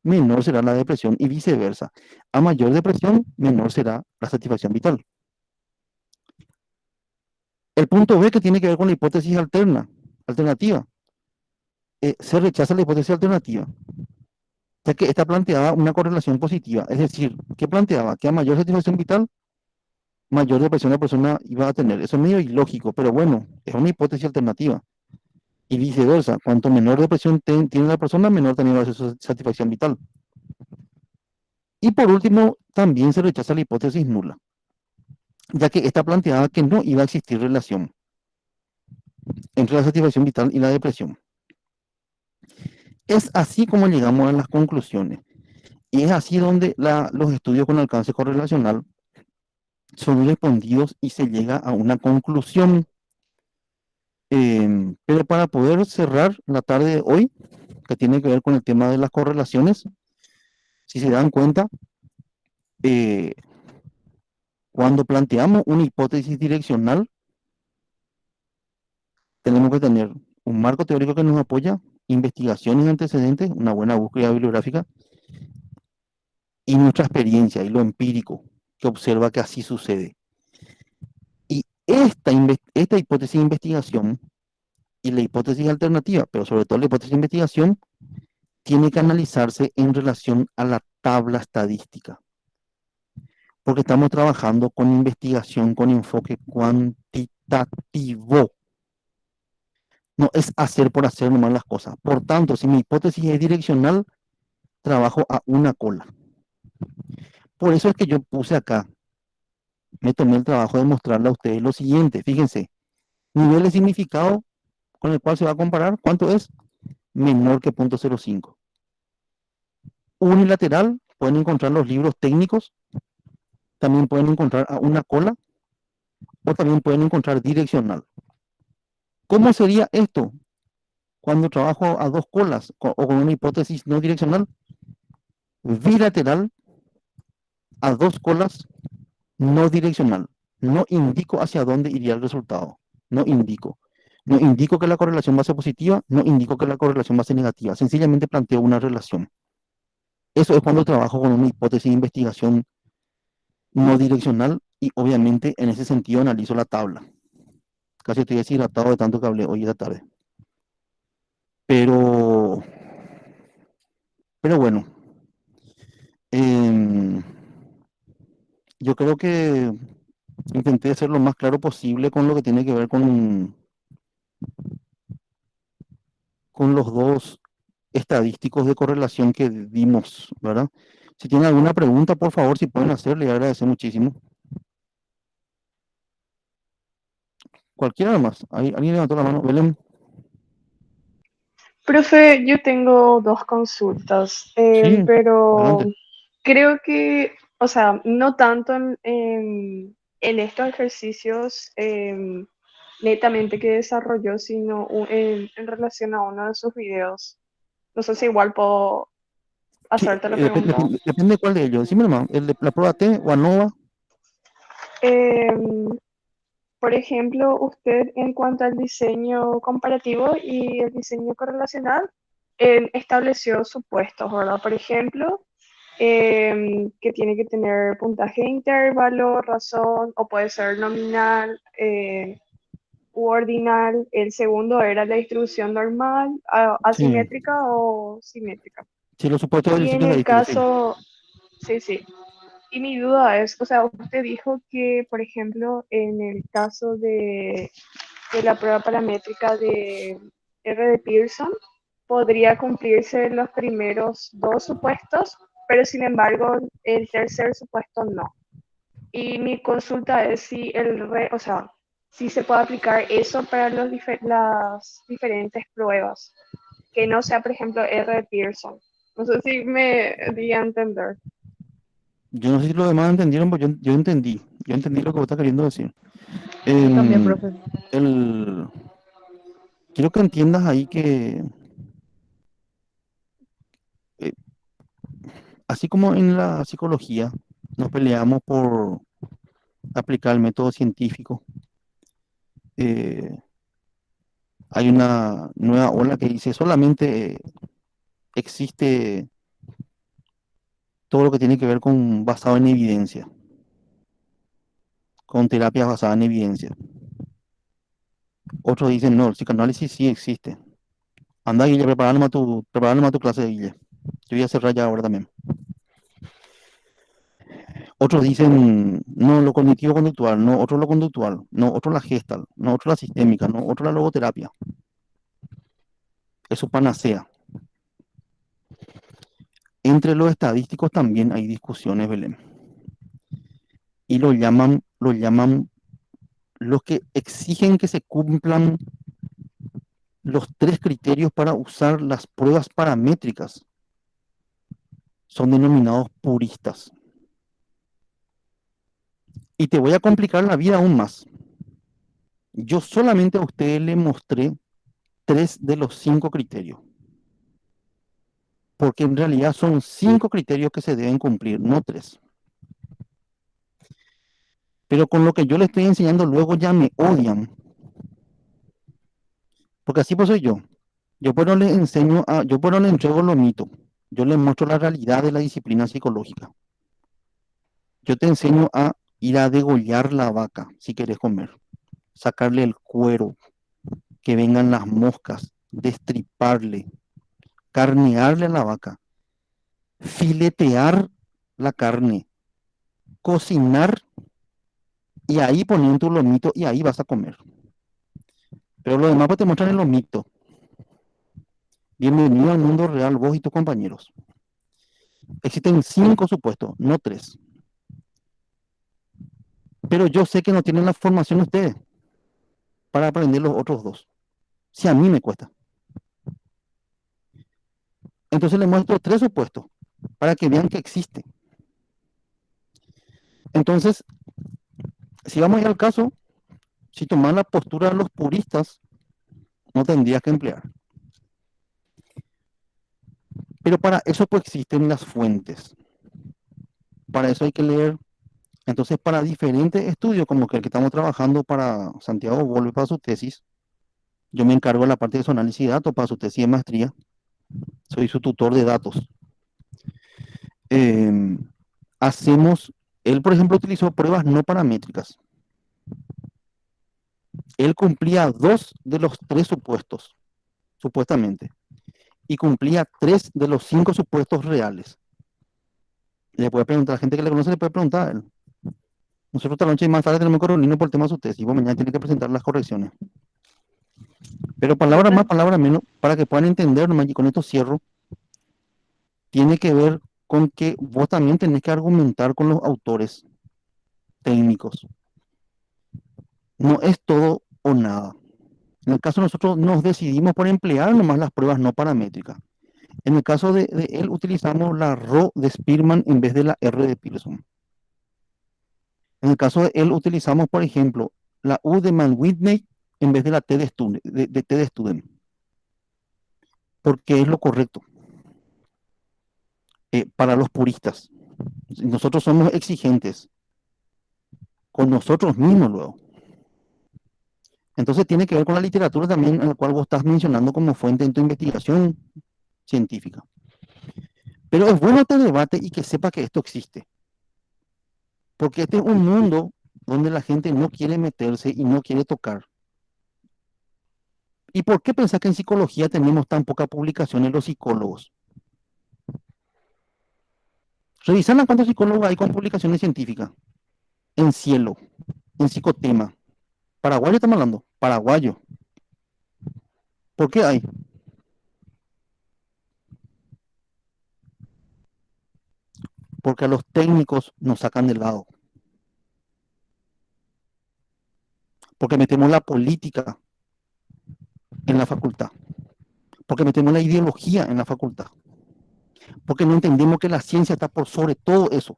menor será la depresión y viceversa. A mayor depresión, menor será la satisfacción vital. El punto B, que tiene que ver con la hipótesis alternativa, se rechaza la hipótesis alternativa, ya que está planteada una correlación positiva, es decir, ¿qué planteaba? Que a mayor satisfacción vital, mayor depresión la persona iba a tener. Eso es medio ilógico, pero bueno, es una hipótesis alternativa. Y viceversa, cuanto menor depresión tiene la persona, menor también va a ser su satisfacción vital. Y por último, también se rechaza la hipótesis nula, ya que está planteada que no iba a existir relación entre la satisfacción vital y la depresión. Es así como llegamos a las conclusiones. Y es así donde los estudios con alcance correlacional son respondidos y se llega a una conclusión. Pero para poder cerrar la tarde de hoy, que tiene que ver con el tema de las correlaciones, si se dan cuenta, eh, cuando planteamos una hipótesis direccional, tenemos que tener un marco teórico que nos apoya, investigaciones antecedentes, una buena búsqueda bibliográfica y nuestra experiencia y lo empírico que observa que así sucede. Y esta hipótesis de investigación y la hipótesis alternativa, pero sobre todo la hipótesis de investigación, tiene que analizarse en relación a la tabla estadística, porque estamos trabajando con investigación con enfoque cuantitativo. No es hacer por hacer nomás las cosas. Por tanto, si mi hipótesis es direccional, trabajo a una cola. Por eso es que yo puse acá, me tomé el trabajo de mostrarle a ustedes lo siguiente. Fíjense, nivel de significado con el cual se va a comparar, ¿cuánto es? Menor que 0.05. Unilateral, pueden encontrar los libros técnicos, también pueden encontrar a una cola, o también pueden encontrar direccional. ¿Cómo sería esto cuando trabajo a dos colas o con una hipótesis no direccional? Bilateral, a dos colas, no direccional. No indico hacia dónde iría el resultado. No indico. No indico que la correlación va a ser positiva, no indico que la correlación va a ser negativa. Sencillamente planteo una relación. Eso es cuando trabajo con una hipótesis de investigación no direccional y obviamente en ese sentido analizo la tabla. Casi estoy deshidratado de tanto que hablé hoy esta tarde. Pero bueno, yo creo que intenté ser lo más claro posible con lo que tiene que ver con los dos estadísticos de correlación que dimos, ¿verdad? Si tienen alguna pregunta, por favor, si pueden hacer, les agradezco muchísimo. Cualquiera más. ¿Alguien levantó la mano? Belén. Profe, yo tengo dos consultas, Sí, pero adelante. creo que, o sea, no tanto en estos ejercicios netamente que desarrolló, sino en relación a uno de sus videos. No sé si igual puedo hacerte la pregunta. Depende de cuál de ellos. Decime nomás, el de la prueba T o ANOVA. Em, por ejemplo, usted en cuanto al diseño comparativo y el diseño correlacional, estableció supuestos, ¿verdad? Por ejemplo, que tiene que tener puntaje de intervalo, razón, o puede ser nominal u ordinal. El segundo era la distribución normal, Sí, asimétrica o simétrica. sí, los supuestos del Y en diseño el estadístico, sí. caso, sí, sí. Y mi duda es, o sea, usted dijo que, por ejemplo, en el caso de la prueba paramétrica de R de Pearson, podría cumplirse los primeros dos supuestos, pero sin embargo el tercer supuesto no. Y mi consulta es si o sea, si se puede aplicar eso para las diferentes pruebas, que no sea, por ejemplo, R de Pearson. No sé si me di a entender. Yo no sé si los demás entendieron, pero yo entendí. Yo entendí lo que vos estás queriendo decir. Yo también, Em, profe. el, quiero que entiendas ahí que, eh, así como en la psicología, nos peleamos por aplicar el método científico, eh, hay una nueva ola que dice solamente existe todo lo que tiene que ver con basado en evidencia, con terapias basadas en evidencia. Otros dicen, no, el psicoanálisis sí existe. Anda, Guille, preparándome a tu clase de Guille. Yo voy a cerrar ya ahora también. Otros dicen, no, lo cognitivo-conductual, no, otro lo conductual, no, otro la gestal, no, otro la sistémica, no, otro la logoterapia. Eso panacea. Entre los estadísticos también hay discusiones, Belén. Y los que exigen que se cumplan Los 3 criterios para usar las pruebas paramétricas son denominados puristas. Y te voy a complicar la vida aún más. Yo solamente a ustedes le mostré 3 de los 5 criterios. Porque en realidad son 5 criterios que se deben cumplir, no 3. Pero con lo que yo les estoy enseñando luego ya me odian. Porque así pues soy yo. Yo pero les enseño, yo pero les entrego lo mito. Yo les muestro la realidad de la disciplina psicológica. Yo te enseño a ir a degollar la vaca si quieres comer. Sacarle el cuero, que vengan las moscas, destriparle, carnearle a la vaca, filetear la carne, cocinar y ahí poner tu lomito y ahí vas a comer. Pero lo demás pues te muestran el lomito. Bienvenido al mundo real, vos y tus compañeros. Existen 5 supuestos, no 3. Pero yo sé que no tienen la formación ustedes para aprender los otros 2. Si a mí me cuesta. Entonces les muestro 3 supuestos para que vean que existe. Entonces, si vamos a ir al caso, si tomas la postura de los puristas, no tendrías que emplear. Pero para eso pues existen las fuentes. Para eso hay que leer. Entonces, para diferentes estudios, como que el que estamos trabajando para Santiago Volve para su tesis, yo me encargo de la parte de su análisis de datos para su tesis de maestría. Soy su tutor de datos. Hacemos, él por ejemplo utilizó pruebas no paramétricas. Él cumplía 2 de los 3 supuestos, supuestamente, y cumplía 3 de los 5 supuestos reales. Le puede preguntar a la gente que le conoce, le puede preguntar a él. Nosotros esta noche y más tarde tenemos Corolino por el tema de su tesis, y mañana tiene que presentar las correcciones. Pero palabra más, palabra menos, para que puedan entender, nomás, y con esto cierro, tiene que ver con que vos también tenés que argumentar con los autores técnicos. No es todo o nada. En el caso de nosotros nos decidimos por emplear nomás las pruebas no paramétricas. En el caso de él utilizamos la RO de Spearman en vez de la R de Pearson. En el caso de él utilizamos, por ejemplo, la U de Mann-Whitney en vez de la T de Student. Porque es lo correcto para los puristas. Nosotros somos exigentes con nosotros mismos luego. Entonces tiene que ver con la literatura también, en la cual vos estás mencionando como fuente en tu investigación científica. Pero es bueno este debate y que sepa que esto existe. Porque este es un mundo donde la gente no quiere meterse y no quiere tocar. ¿Y por qué pensás que en psicología tenemos tan pocas publicaciones los psicólogos? Revisan a cuántos psicólogos hay con publicaciones científicas. En Cielo, en Psicotema. Paraguayo estamos hablando, paraguayo. ¿Por qué hay? Porque a los técnicos nos sacan de lado. Porque metemos la política en la facultad. Porque metemos la ideología en la facultad. Porque no entendemos que la ciencia está por sobre todo eso.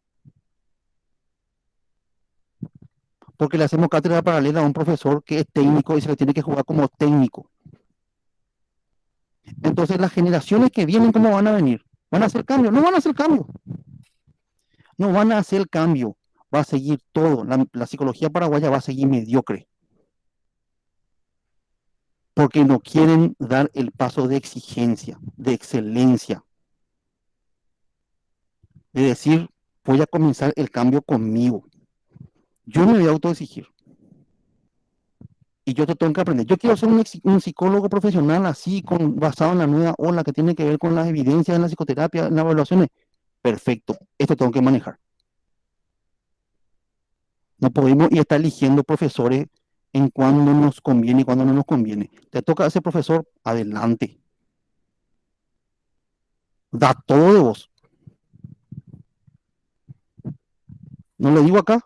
Porque le hacemos cátedra paralela a un profesor que es técnico y se le tiene que jugar como técnico. Entonces las generaciones que vienen, ¿cómo van a venir? ¿Van a hacer cambio? No van a hacer cambio. No van a hacer cambio. Va a seguir todo. La psicología paraguaya va a seguir mediocre. Porque no quieren dar el paso de exigencia, de excelencia. De decir, voy a comenzar el cambio conmigo. Yo me voy a autoexigir. Y yo te tengo que aprender. Yo quiero ser un psicólogo profesional así, basado en la nueva ola que tiene que ver con las evidencias en la psicoterapia, en las evaluaciones. Perfecto, esto tengo que manejar. No podemos ir a estar eligiendo profesores en cuando nos conviene y cuando no nos conviene. Te toca ser profesor, adelante. Da todo de vos. No lo digo acá,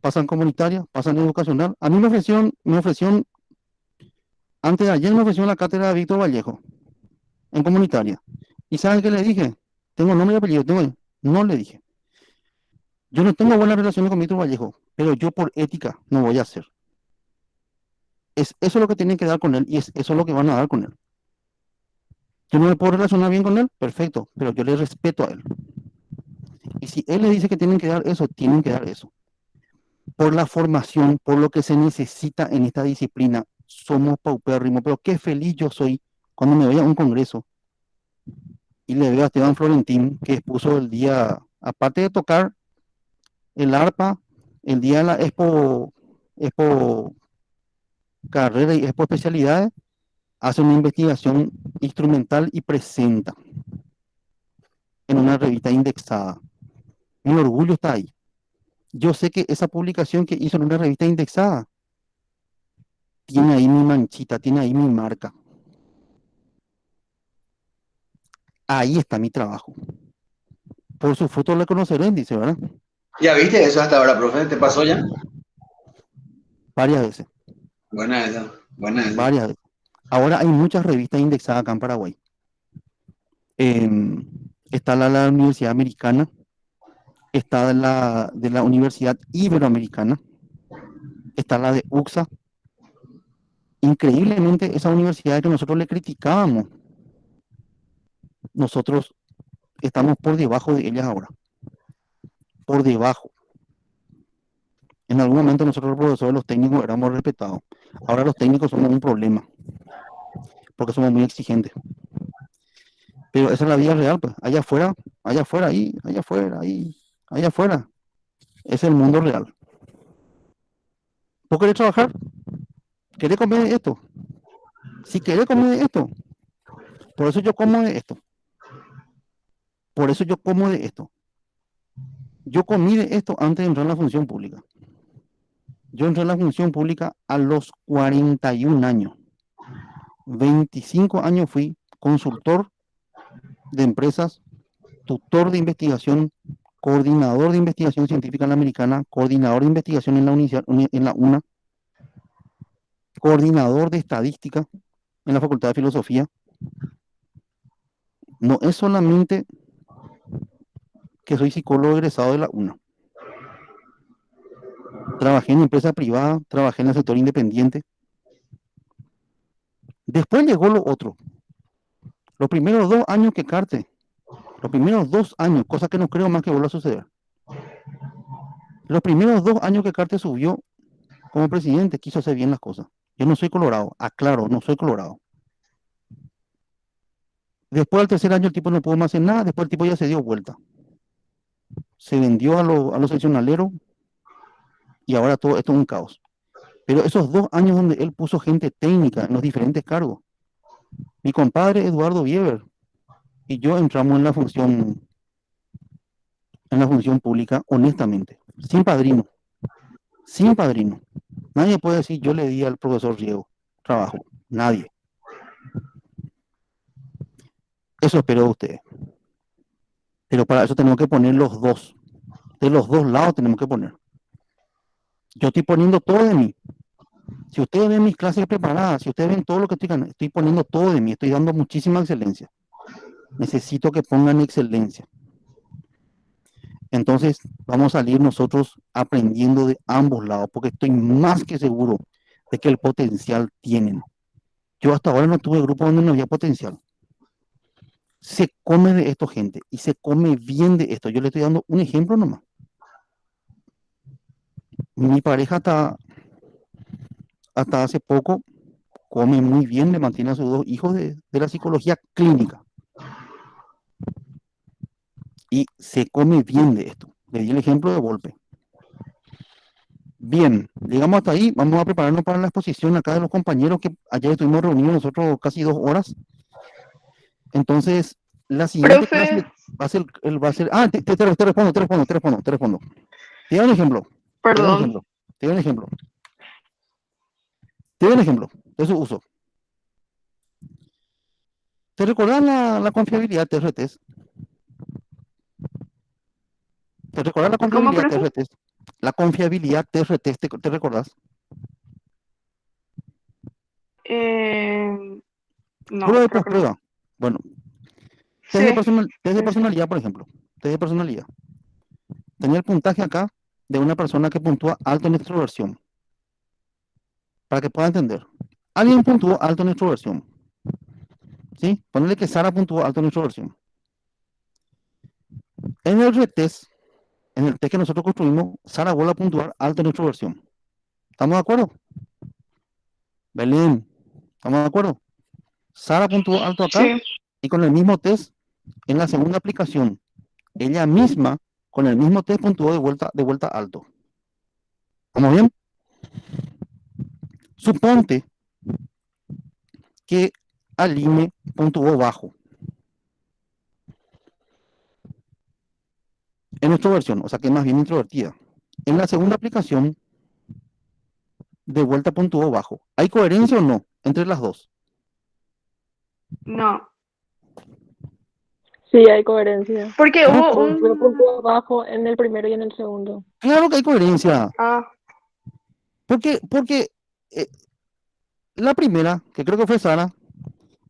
pasan comunitaria, pasan educacional. A mí me ofrecieron Antes de ayer me ofreció la cátedra de Víctor Vallejo, en comunitaria. ¿Y saben qué le dije? Tengo nombre y apellido, no le dije. Yo no tengo buenas relaciones con Víctor Vallejo, pero yo por ética no voy a hacer. Eso es lo que tienen que dar con él y eso es lo que van a dar con él. Yo no me puedo relacionar bien con él, perfecto, pero yo le respeto a él. Y si él le dice que tienen que dar eso, tienen que dar eso. Por la formación, por lo que se necesita en esta disciplina, somos paupérrimos, pero qué feliz yo soy cuando me voy a un congreso y le veo a Esteban Florentín que expuso el día, aparte de tocar el arpa, el día de la expo carrera y expo especialidades, hace una investigación instrumental y presenta en una revista indexada. Mi orgullo está ahí. Yo sé que esa publicación que hizo en una revista indexada tiene ahí mi manchita, tiene ahí mi marca. Ahí está mi trabajo. Por su fruto le conocerán, dice, ¿verdad? ¿Ya viste eso hasta ahora, profe? ¿Te pasó ya? Varias veces. Buena esa, buena esa. Varias veces. Ahora hay muchas revistas indexadas acá en Paraguay. Está la Universidad Americana, está de la Universidad Iberoamericana, está la de UXA. Increíblemente, esa universidad que nosotros le criticábamos, nosotros estamos por debajo de ellas ahora. Por debajo. En algún momento nosotros los profesores, los técnicos, éramos respetados. Ahora los técnicos somos un problema, porque somos muy exigentes. Pero esa es la vida real, pues. Allá afuera, ahí, allá afuera, ahí, allá afuera. Es el mundo real. ¿Vos querés trabajar? ¿Querés comer de esto? Si querés comer de esto. Por eso yo como de esto. Por eso yo como de esto. Yo comí de esto antes de entrar en la función pública. Yo entré en la función pública a los 41 años. 25 años fui consultor de empresas, tutor de investigación, coordinador de investigación científica en la Americana, coordinador de investigación en la UNA, coordinador de estadística en la Facultad de Filosofía. No es solamente que soy psicólogo egresado de la UNA. Trabajé en empresa privada, trabajé en el sector independiente. Después llegó lo otro. Los primeros 2 años que Carte, los primeros 2 años, cosa que no creo más que vuelva a suceder. Los primeros 2 años que Carte subió como presidente, quiso hacer bien las cosas. Yo no soy colorado, aclaro, no soy colorado. Después del tercer año el tipo no pudo más hacer nada, después el tipo ya se dio vuelta. Se vendió a los seccionaleros y ahora todo esto es un caos. Pero esos 2 años donde él puso gente técnica en los diferentes cargos, mi compadre Eduardo Bieber y yo entramos en la función pública honestamente, sin padrino, sin padrino. Nadie puede decir yo le di al profesor Riego trabajo, nadie. Eso espero de ustedes. Pero para eso tenemos que poner los dos. De los dos lados tenemos que poner. Yo estoy poniendo todo de mí. Si ustedes ven mis clases preparadas, si ustedes ven todo lo que estoy poniendo todo de mí, estoy dando muchísima excelencia. Necesito que pongan excelencia. Entonces vamos a salir nosotros aprendiendo de ambos lados, porque estoy más que seguro de que el potencial tienen. Yo hasta ahora no tuve grupo donde no había potencial. Se come de esto, gente, y se come bien de esto. Yo le estoy dando un ejemplo nomás. Mi pareja hasta hace poco come muy bien, le mantiene a sus 2 hijos de la psicología clínica. Y se come bien de esto. Le di el ejemplo de Volpe. Bien, llegamos hasta ahí. Vamos a prepararnos para la exposición acá de los compañeros que ayer estuvimos reunidos nosotros casi 2 horas. Entonces, la siguiente clase va a ser. Ah, te respondo. Te doy un ejemplo. Perdón. Te doy un ejemplo de su uso. ¿Te recordás la confiabilidad TRTs? ¿Te recordás la confiabilidad TRTs? La confiabilidad TRTs, ¿te recordás? No, Prueba y creo que no. posprueba. Bueno, Sí, test de sí. personalidad, por ejemplo. Test de personalidad. Tenía el puntaje acá de una persona que puntúa alto en extroversión. Para que pueda entender. Alguien puntuó alto en extroversión. ¿Sí? Ponle que Sara puntuó alto en extroversión. En el retest, en el test que nosotros construimos, Sara vuelve a puntuar alto en extroversión. ¿Estamos de acuerdo? Belén, ¿estamos de acuerdo? Sara puntuó alto acá Sí, y con el mismo test en la segunda aplicación. Ella misma, con el mismo test, puntuó de vuelta alto. ¿Estamos bien? Suponte que Aline puntuó bajo en extroversión, o sea que es más bien introvertida. En la segunda aplicación, de vuelta puntuó bajo. ¿Hay coherencia o no entre las dos? no. Sí, hay coherencia. Porque ¿Cómo? hubo Yo punto un... bajo en el primero y en el segundo. Claro que hay coherencia. Ah, Porque la primera, que creo que fue Sara,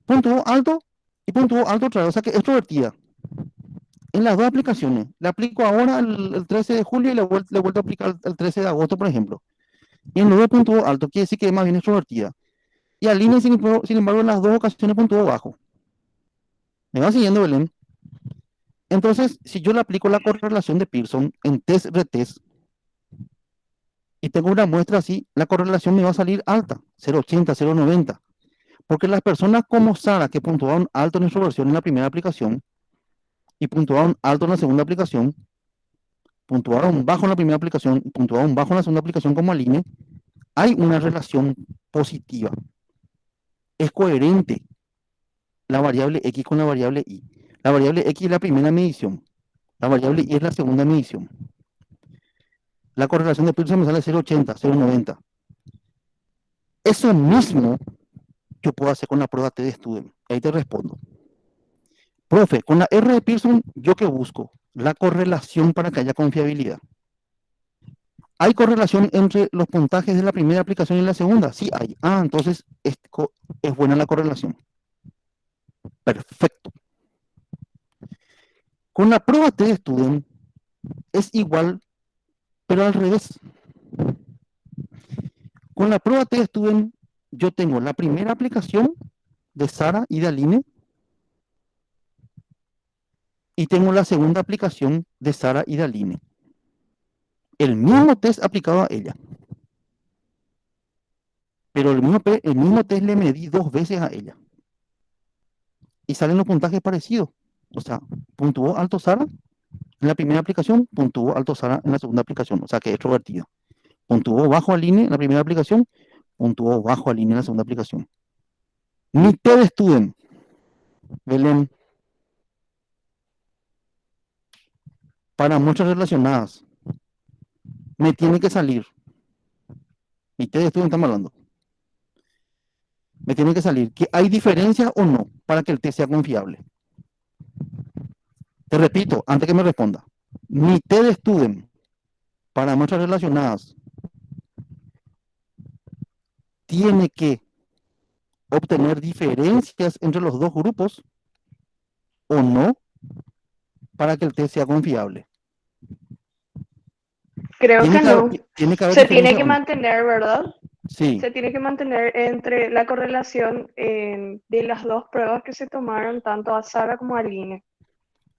puntuó alto y puntuó alto otra vez, o sea que es extrovertida. En las dos aplicaciones. Le aplico ahora el 13 de julio y le vuelvo a aplicar el 13 de agosto, por ejemplo. Y en los dos puntuó alto, quiere decir que es más bien extrovertida. Y Aline, sin embargo, en las dos ocasiones puntuó bajo. ¿Me va siguiendo, Belén? Entonces, si yo le aplico la correlación de Pearson en test-retest y tengo una muestra así, la correlación me va a salir alta, 0,80, 0,90. Porque las personas como Sara, que puntuaron alto en extroversión en la primera aplicación y puntuaron alto en la segunda aplicación, puntuaron bajo en la primera aplicación y puntuaron bajo en la segunda aplicación como Aline, hay una relación positiva. Es coherente la variable X con la variable Y. La variable X es la primera medición. La variable Y es la segunda medición. La correlación de Pearson me sale 0,80, 0,90. Eso mismo yo puedo hacer con la prueba T de Student. Ahí te respondo. Profe, con la R de Pearson, ¿yo qué busco? La correlación para que haya confiabilidad. ¿Hay correlación entre los puntajes de la primera aplicación y la segunda? Sí hay. Ah, entonces es buena la correlación. Perfecto. Con la prueba T de Student es igual, pero al revés. Con la prueba T de Student yo tengo la primera aplicación de Sara y de Aline y tengo la segunda aplicación de Sara y de Aline. El mismo test aplicado a ella. Pero el mismo test le medí 2 veces a ella. Y salen los puntajes parecidos. O sea, puntuó alto Sara en la primera aplicación, puntuó alto Sara en la segunda aplicación. O sea, que es extrovertida. Puntuó bajo Aline en la primera aplicación, puntuó bajo Aline en la segunda aplicación. Mi T de Student, Belén, para muchas relacionadas, me tiene que salir. Mi T de Student estamos hablando. Me tiene que salir que hay diferencias o no para que el test sea confiable. Te repito, antes que me responda. Mi T de Student para muestras relacionadas tiene que obtener diferencias entre los dos grupos o no para que el test sea confiable. creo que no. Tiene que haber Se tiene diferencias que o no. mantener, ¿verdad? Sí, Se tiene que mantener entre la correlación de las dos pruebas que se tomaron, tanto a Sara como a Aline.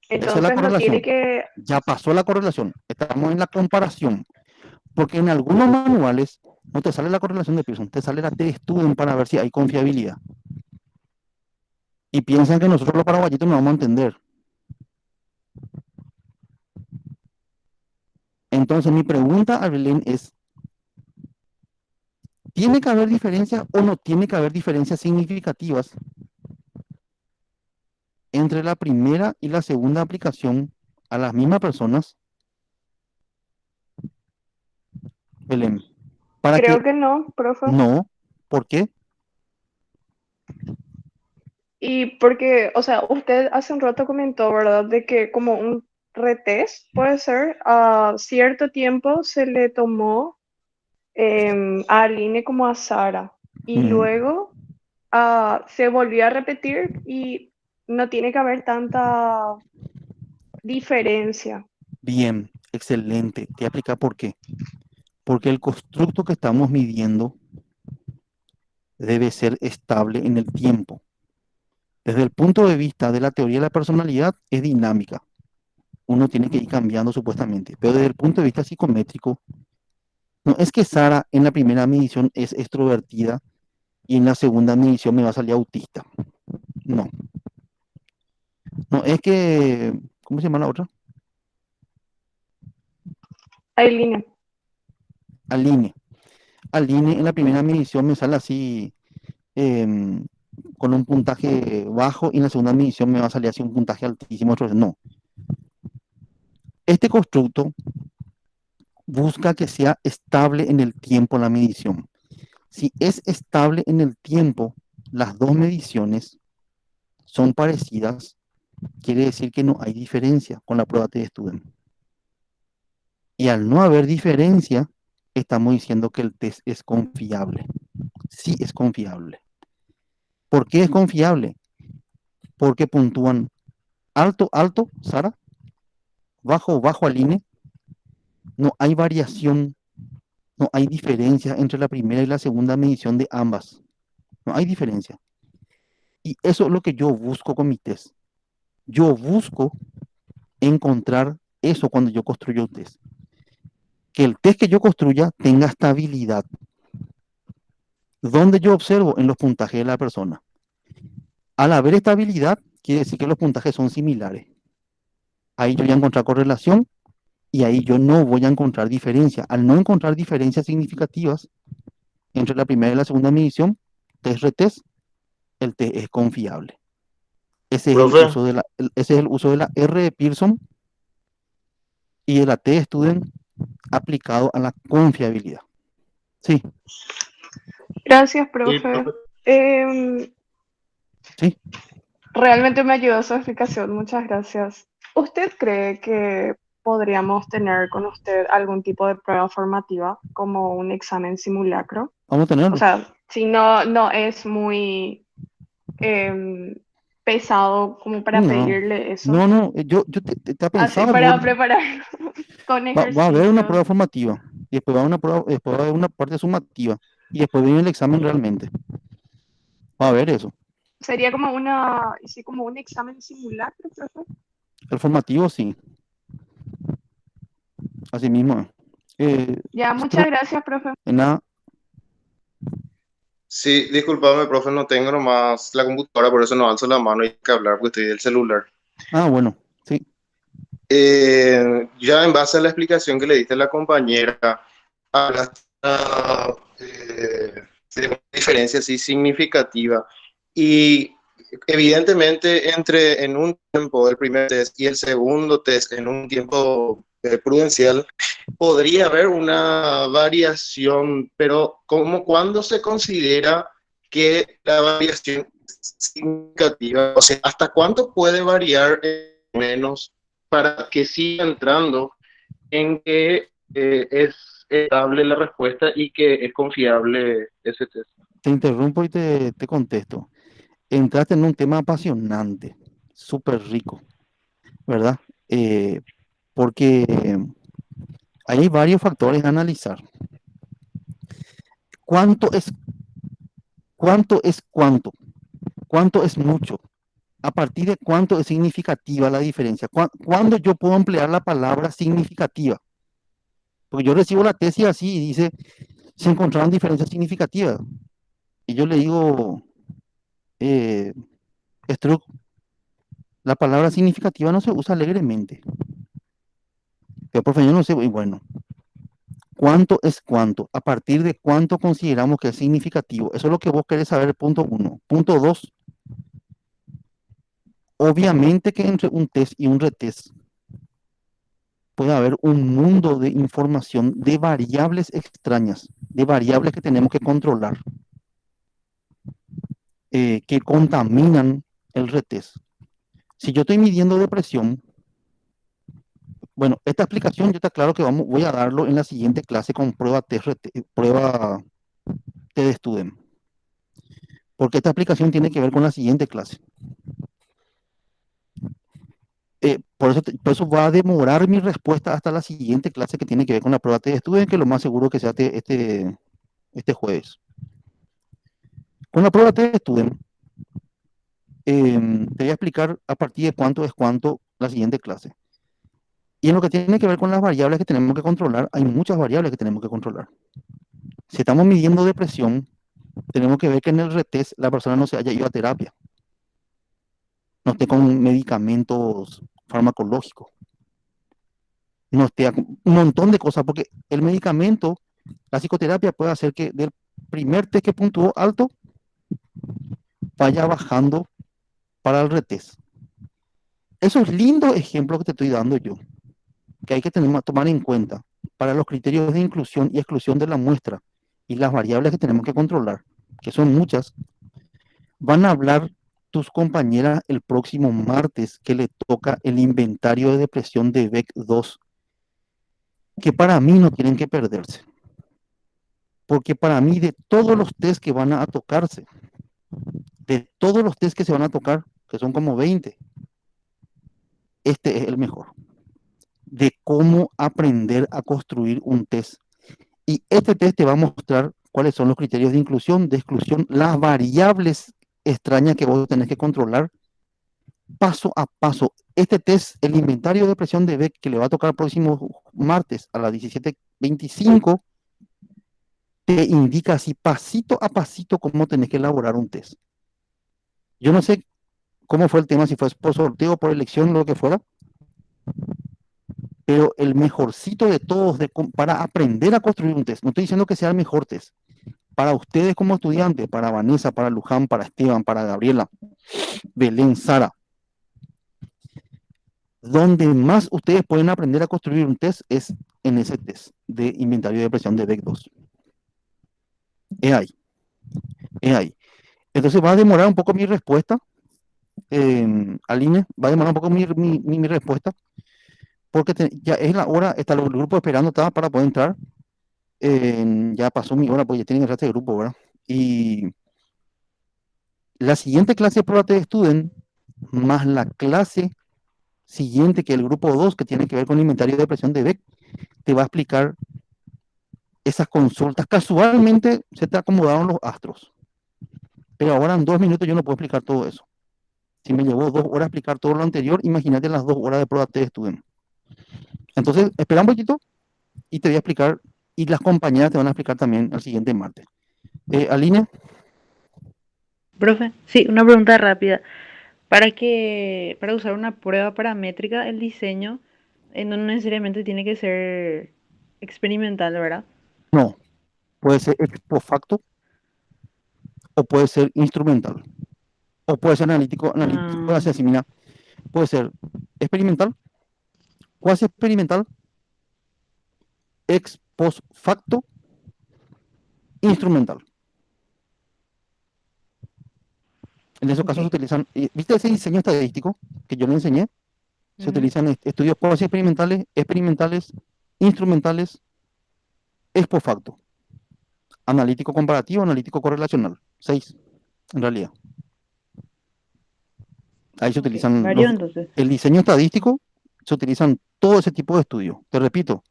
esa es la Entonces no tiene correlación. que... Ya pasó la correlación. Estamos en la comparación. Porque en algunos manuales no te sale la correlación de Pearson, te sale la T de Student para ver si hay confiabilidad. Y piensan que nosotros los paraguayitos no vamos a entender. Entonces mi pregunta a Belén es, ¿tiene que haber diferencias o no tiene que haber diferencias significativas entre la primera y la segunda aplicación a las mismas personas? Belén, para que Creo que no, profe. no, ¿por qué? Y porque, o sea, usted hace un rato comentó, ¿verdad? De que como un retest, puede ser, a cierto tiempo se le tomó a Aline como a Sara. Y luego se volvió a repetir y no tiene que haber tanta diferencia. Bien, excelente. Te voy a explicar por qué. Porque el constructo que estamos midiendo debe ser estable en el tiempo. Desde el punto de vista de la teoría de la personalidad, es dinámica. Uno tiene que ir cambiando supuestamente. Pero desde el punto de vista psicométrico, no es que Sara en la primera medición es extrovertida y en la segunda medición me va a salir autista. No. No, es que, ¿cómo se llama la otra? Aileen. Aline. Aline en la primera medición me sale así con un puntaje bajo y en la segunda medición me va a salir así un puntaje altísimo. No. Este constructo busca que sea estable en el tiempo la medición. Si es estable en el tiempo, las dos mediciones son parecidas, quiere decir que no hay diferencia con la prueba de Student. Y al no haber diferencia, estamos diciendo que el test es confiable. Sí es confiable. ¿Por qué es confiable? Porque puntúan alto, alto, Sara, bajo, bajo, Aline. No hay variación, no hay diferencia entre la primera y la segunda medición de ambas. No hay diferencia. Y eso es lo que yo busco con mi test. Yo busco encontrar eso cuando yo construyo un test. Que el test que yo construya tenga estabilidad. ¿Dónde yo observo? En los puntajes de la persona. Al haber estabilidad, quiere decir que los puntajes son similares. Ahí yo voy a encontrar correlación y ahí yo no voy a encontrar diferencia. Al no encontrar diferencias significativas entre la primera y la segunda medición, test retest, el test es confiable. Ese es Profe, ese es el uso de la R de Pearson y de la T-Student aplicado a la confiabilidad. Sí, Gracias, y profe. profe, sí. Realmente me ayudó su explicación. Muchas gracias. ¿Usted cree que podríamos tener con usted algún tipo de prueba formativa, como un examen simulacro? Vamos a O tenerlo. sea, si no es muy pesado como para No, pedirle eso. no, yo te Así, pensaba, para preparar con va a haber una prueba ejercicios. formativa, y después va a haber una prueba, después va a haber una parte sumativa, y después viene el examen realmente. Va a haber eso. Sería como sí, como un examen simulacro, profe. El formativo sí, así mismo. Ya, muchas gracias, profe. En nada, Sí, disculpame, profe, no tengo nomás la computadora, por eso no alzo la mano y hay que hablar porque estoy del celular. bueno, sí. Ya en base a la explicación que le diste a la compañera, hablaste de una diferencia así significativa y evidentemente en un tiempo, el primer test y el segundo test, en un tiempo prudencial, podría haber una variación, pero ¿cuándo se considera que la variación es significativa? O sea, ¿hasta cuánto puede variar menos para que siga entrando en que es estable la respuesta y que es confiable ese test? Te interrumpo y te contesto. Entraste en un tema apasionante, súper rico, ¿verdad? Porque hay varios factores a analizar. ¿Cuánto es cuánto es cuánto? ¿Cuánto es mucho? ¿A partir de cuánto es significativa la diferencia? ¿Cuándo yo puedo emplear la palabra significativa? Porque yo recibo la tesis así y dice, se encontraron diferencias significativas. Y yo le digo, Struck, la palabra significativa no se usa alegremente. Pero profe, yo no sé, y bueno, ¿cuánto es cuánto? ¿A partir de cuánto consideramos que es significativo? Eso es lo que vos querés saber, punto uno. Punto dos, obviamente que entre un test y un retest puede haber un mundo de información, de variables extrañas, de variables que tenemos que controlar, que contaminan el retest. Si yo estoy midiendo depresión, bueno, esta explicación yo te aclaro que voy a darlo en la siguiente clase con prueba test, prueba TED Student. porque esta explicación tiene que ver con la siguiente clase. Por eso va a demorar mi respuesta hasta la siguiente clase que tiene que ver con la prueba de estudio, que lo más seguro que sea este jueves. Con la prueba de estudio, te voy a explicar a partir de cuánto es cuánto la siguiente clase. Y en lo que tiene que ver con las variables que tenemos que controlar, hay muchas variables que tenemos que controlar. Si estamos midiendo depresión, tenemos que ver que en el retest la persona no se haya ido a terapia, no esté con medicamentos farmacológicos, no esté un montón de cosas, porque el medicamento, la psicoterapia puede hacer que del primer test que puntuó alto, vaya bajando para el retest. Esos lindos ejemplos que te estoy dando yo, que hay que tomar en cuenta para los criterios de inclusión y exclusión de la muestra y las variables que tenemos que controlar, que son muchas, van a hablar tus compañeras el próximo martes que le toca el inventario de depresión de Beck 2, que para mí no tienen que perderse. Porque para mí de todos los test que van a tocarse, de todos los test que se van a tocar, que son como 20, este es el mejor. De cómo aprender a construir un test. Y este test te va a mostrar cuáles son los criterios de inclusión, de exclusión, las variables extrañas que vos tenés que controlar paso a paso. Este test, el inventario de depresión de Beck, que le va a tocar el próximo martes a las 17:25, te indica así pasito a pasito cómo tenés que elaborar un test. Yo no sé cómo fue el tema, si fue por sorteo, por elección, lo que fuera, pero el mejorcito de todos para aprender a construir un test. No estoy diciendo que sea el mejor test. Para ustedes como estudiantes, para Vanessa, para Luján, para Esteban, para Gabriela, Belén, Sara, donde más ustedes pueden aprender a construir un test es en ese test de inventario de depresión de Beck 2. Es ahí. Es ahí. Entonces va a demorar un poco mi respuesta, Aline, va a demorar un poco mi respuesta, porque ya es la hora, está el grupo esperando para poder entrar. Ya pasó mi hora, pues ya tienen que entrar este grupo, ¿verdad? Y la siguiente clase de prueba de Student, más la clase siguiente, que el grupo 2, que tiene que ver con el inventario de depresión de Beck, te va a explicar esas consultas. Casualmente se te acomodaron los astros, pero ahora en 2 minutos yo no puedo explicar todo eso. Si me llevó 2 horas explicar todo lo anterior, imagínate las 2 horas de prueba de Student. Entonces, espera un poquito y te voy a explicar, y las compañeras te van a explicar también el siguiente martes. Aline. Profe, sí, una pregunta rápida. Para usar una prueba paramétrica, el diseño no necesariamente tiene que ser experimental, ¿verdad? No, puede ser ex post facto o puede ser instrumental o puede ser analítico, puede ser así, mira, puede ser experimental, cuasi experimental, ex post facto, instrumental. En esos casos se utilizan, ¿viste ese diseño estadístico que yo le enseñé? Se utilizan estudios cuasi experimentales, experimentales, instrumentales, ex post facto, analítico comparativo, analítico correlacional, 6 en realidad. Ahí se utilizan el diseño estadístico, se utilizan todo ese tipo de estudios. Te repito,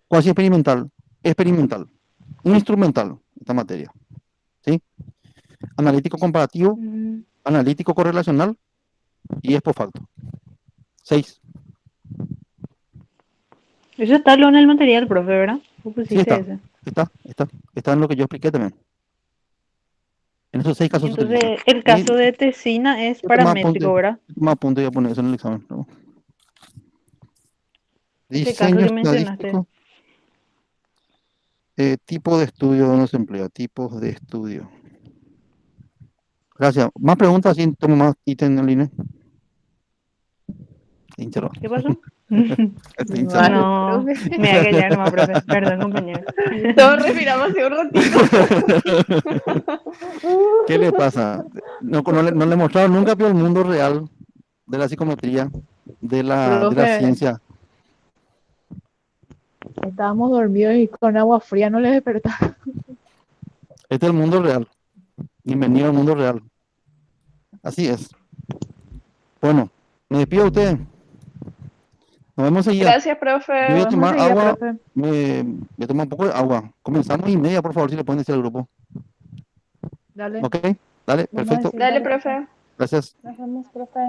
cuasi experimental, experimental, instrumental, esta materia. ¿Sí? Analítico comparativo, analítico correlacional y ex post facto. 6. Eso está en el material, profe, ¿verdad? Sí, está en lo que yo expliqué también. En esos 6 casos. Entonces, el caso de tesina es paramétrico, ¿verdad? Más punto, voy a poner eso en el examen. ¿No? Ese caso que mencionaste. Tipo de estudio donde se emplea, tipos de estudio. Gracias. ¿Más preguntas? Sí, tomo más ítem en línea. ¿Qué pasó? No, me voy a callar nomás, profe. Perdón, compañero. Todos respiramos hace un ratito. ¿Qué le pasa? No le mostraron nunca el mundo real de la psicometría, de la ciencia. Estábamos dormidos y con agua fría no les despertaba. Este es el mundo real. Bienvenido al mundo real. Así es. Bueno, me despido de ustedes. Nos vemos enseguida. Gracias, profe. Yo voy a Nos vemos tomar enseguida, agua. profe. Voy a tomar un poco de agua. Comenzamos 1:30, por favor, si le pueden decir al grupo. Dale. ¿Ok? Dale, Vamos a perfecto. decir, Dale, dale, profe. profe. Gracias. Nos vemos, profe.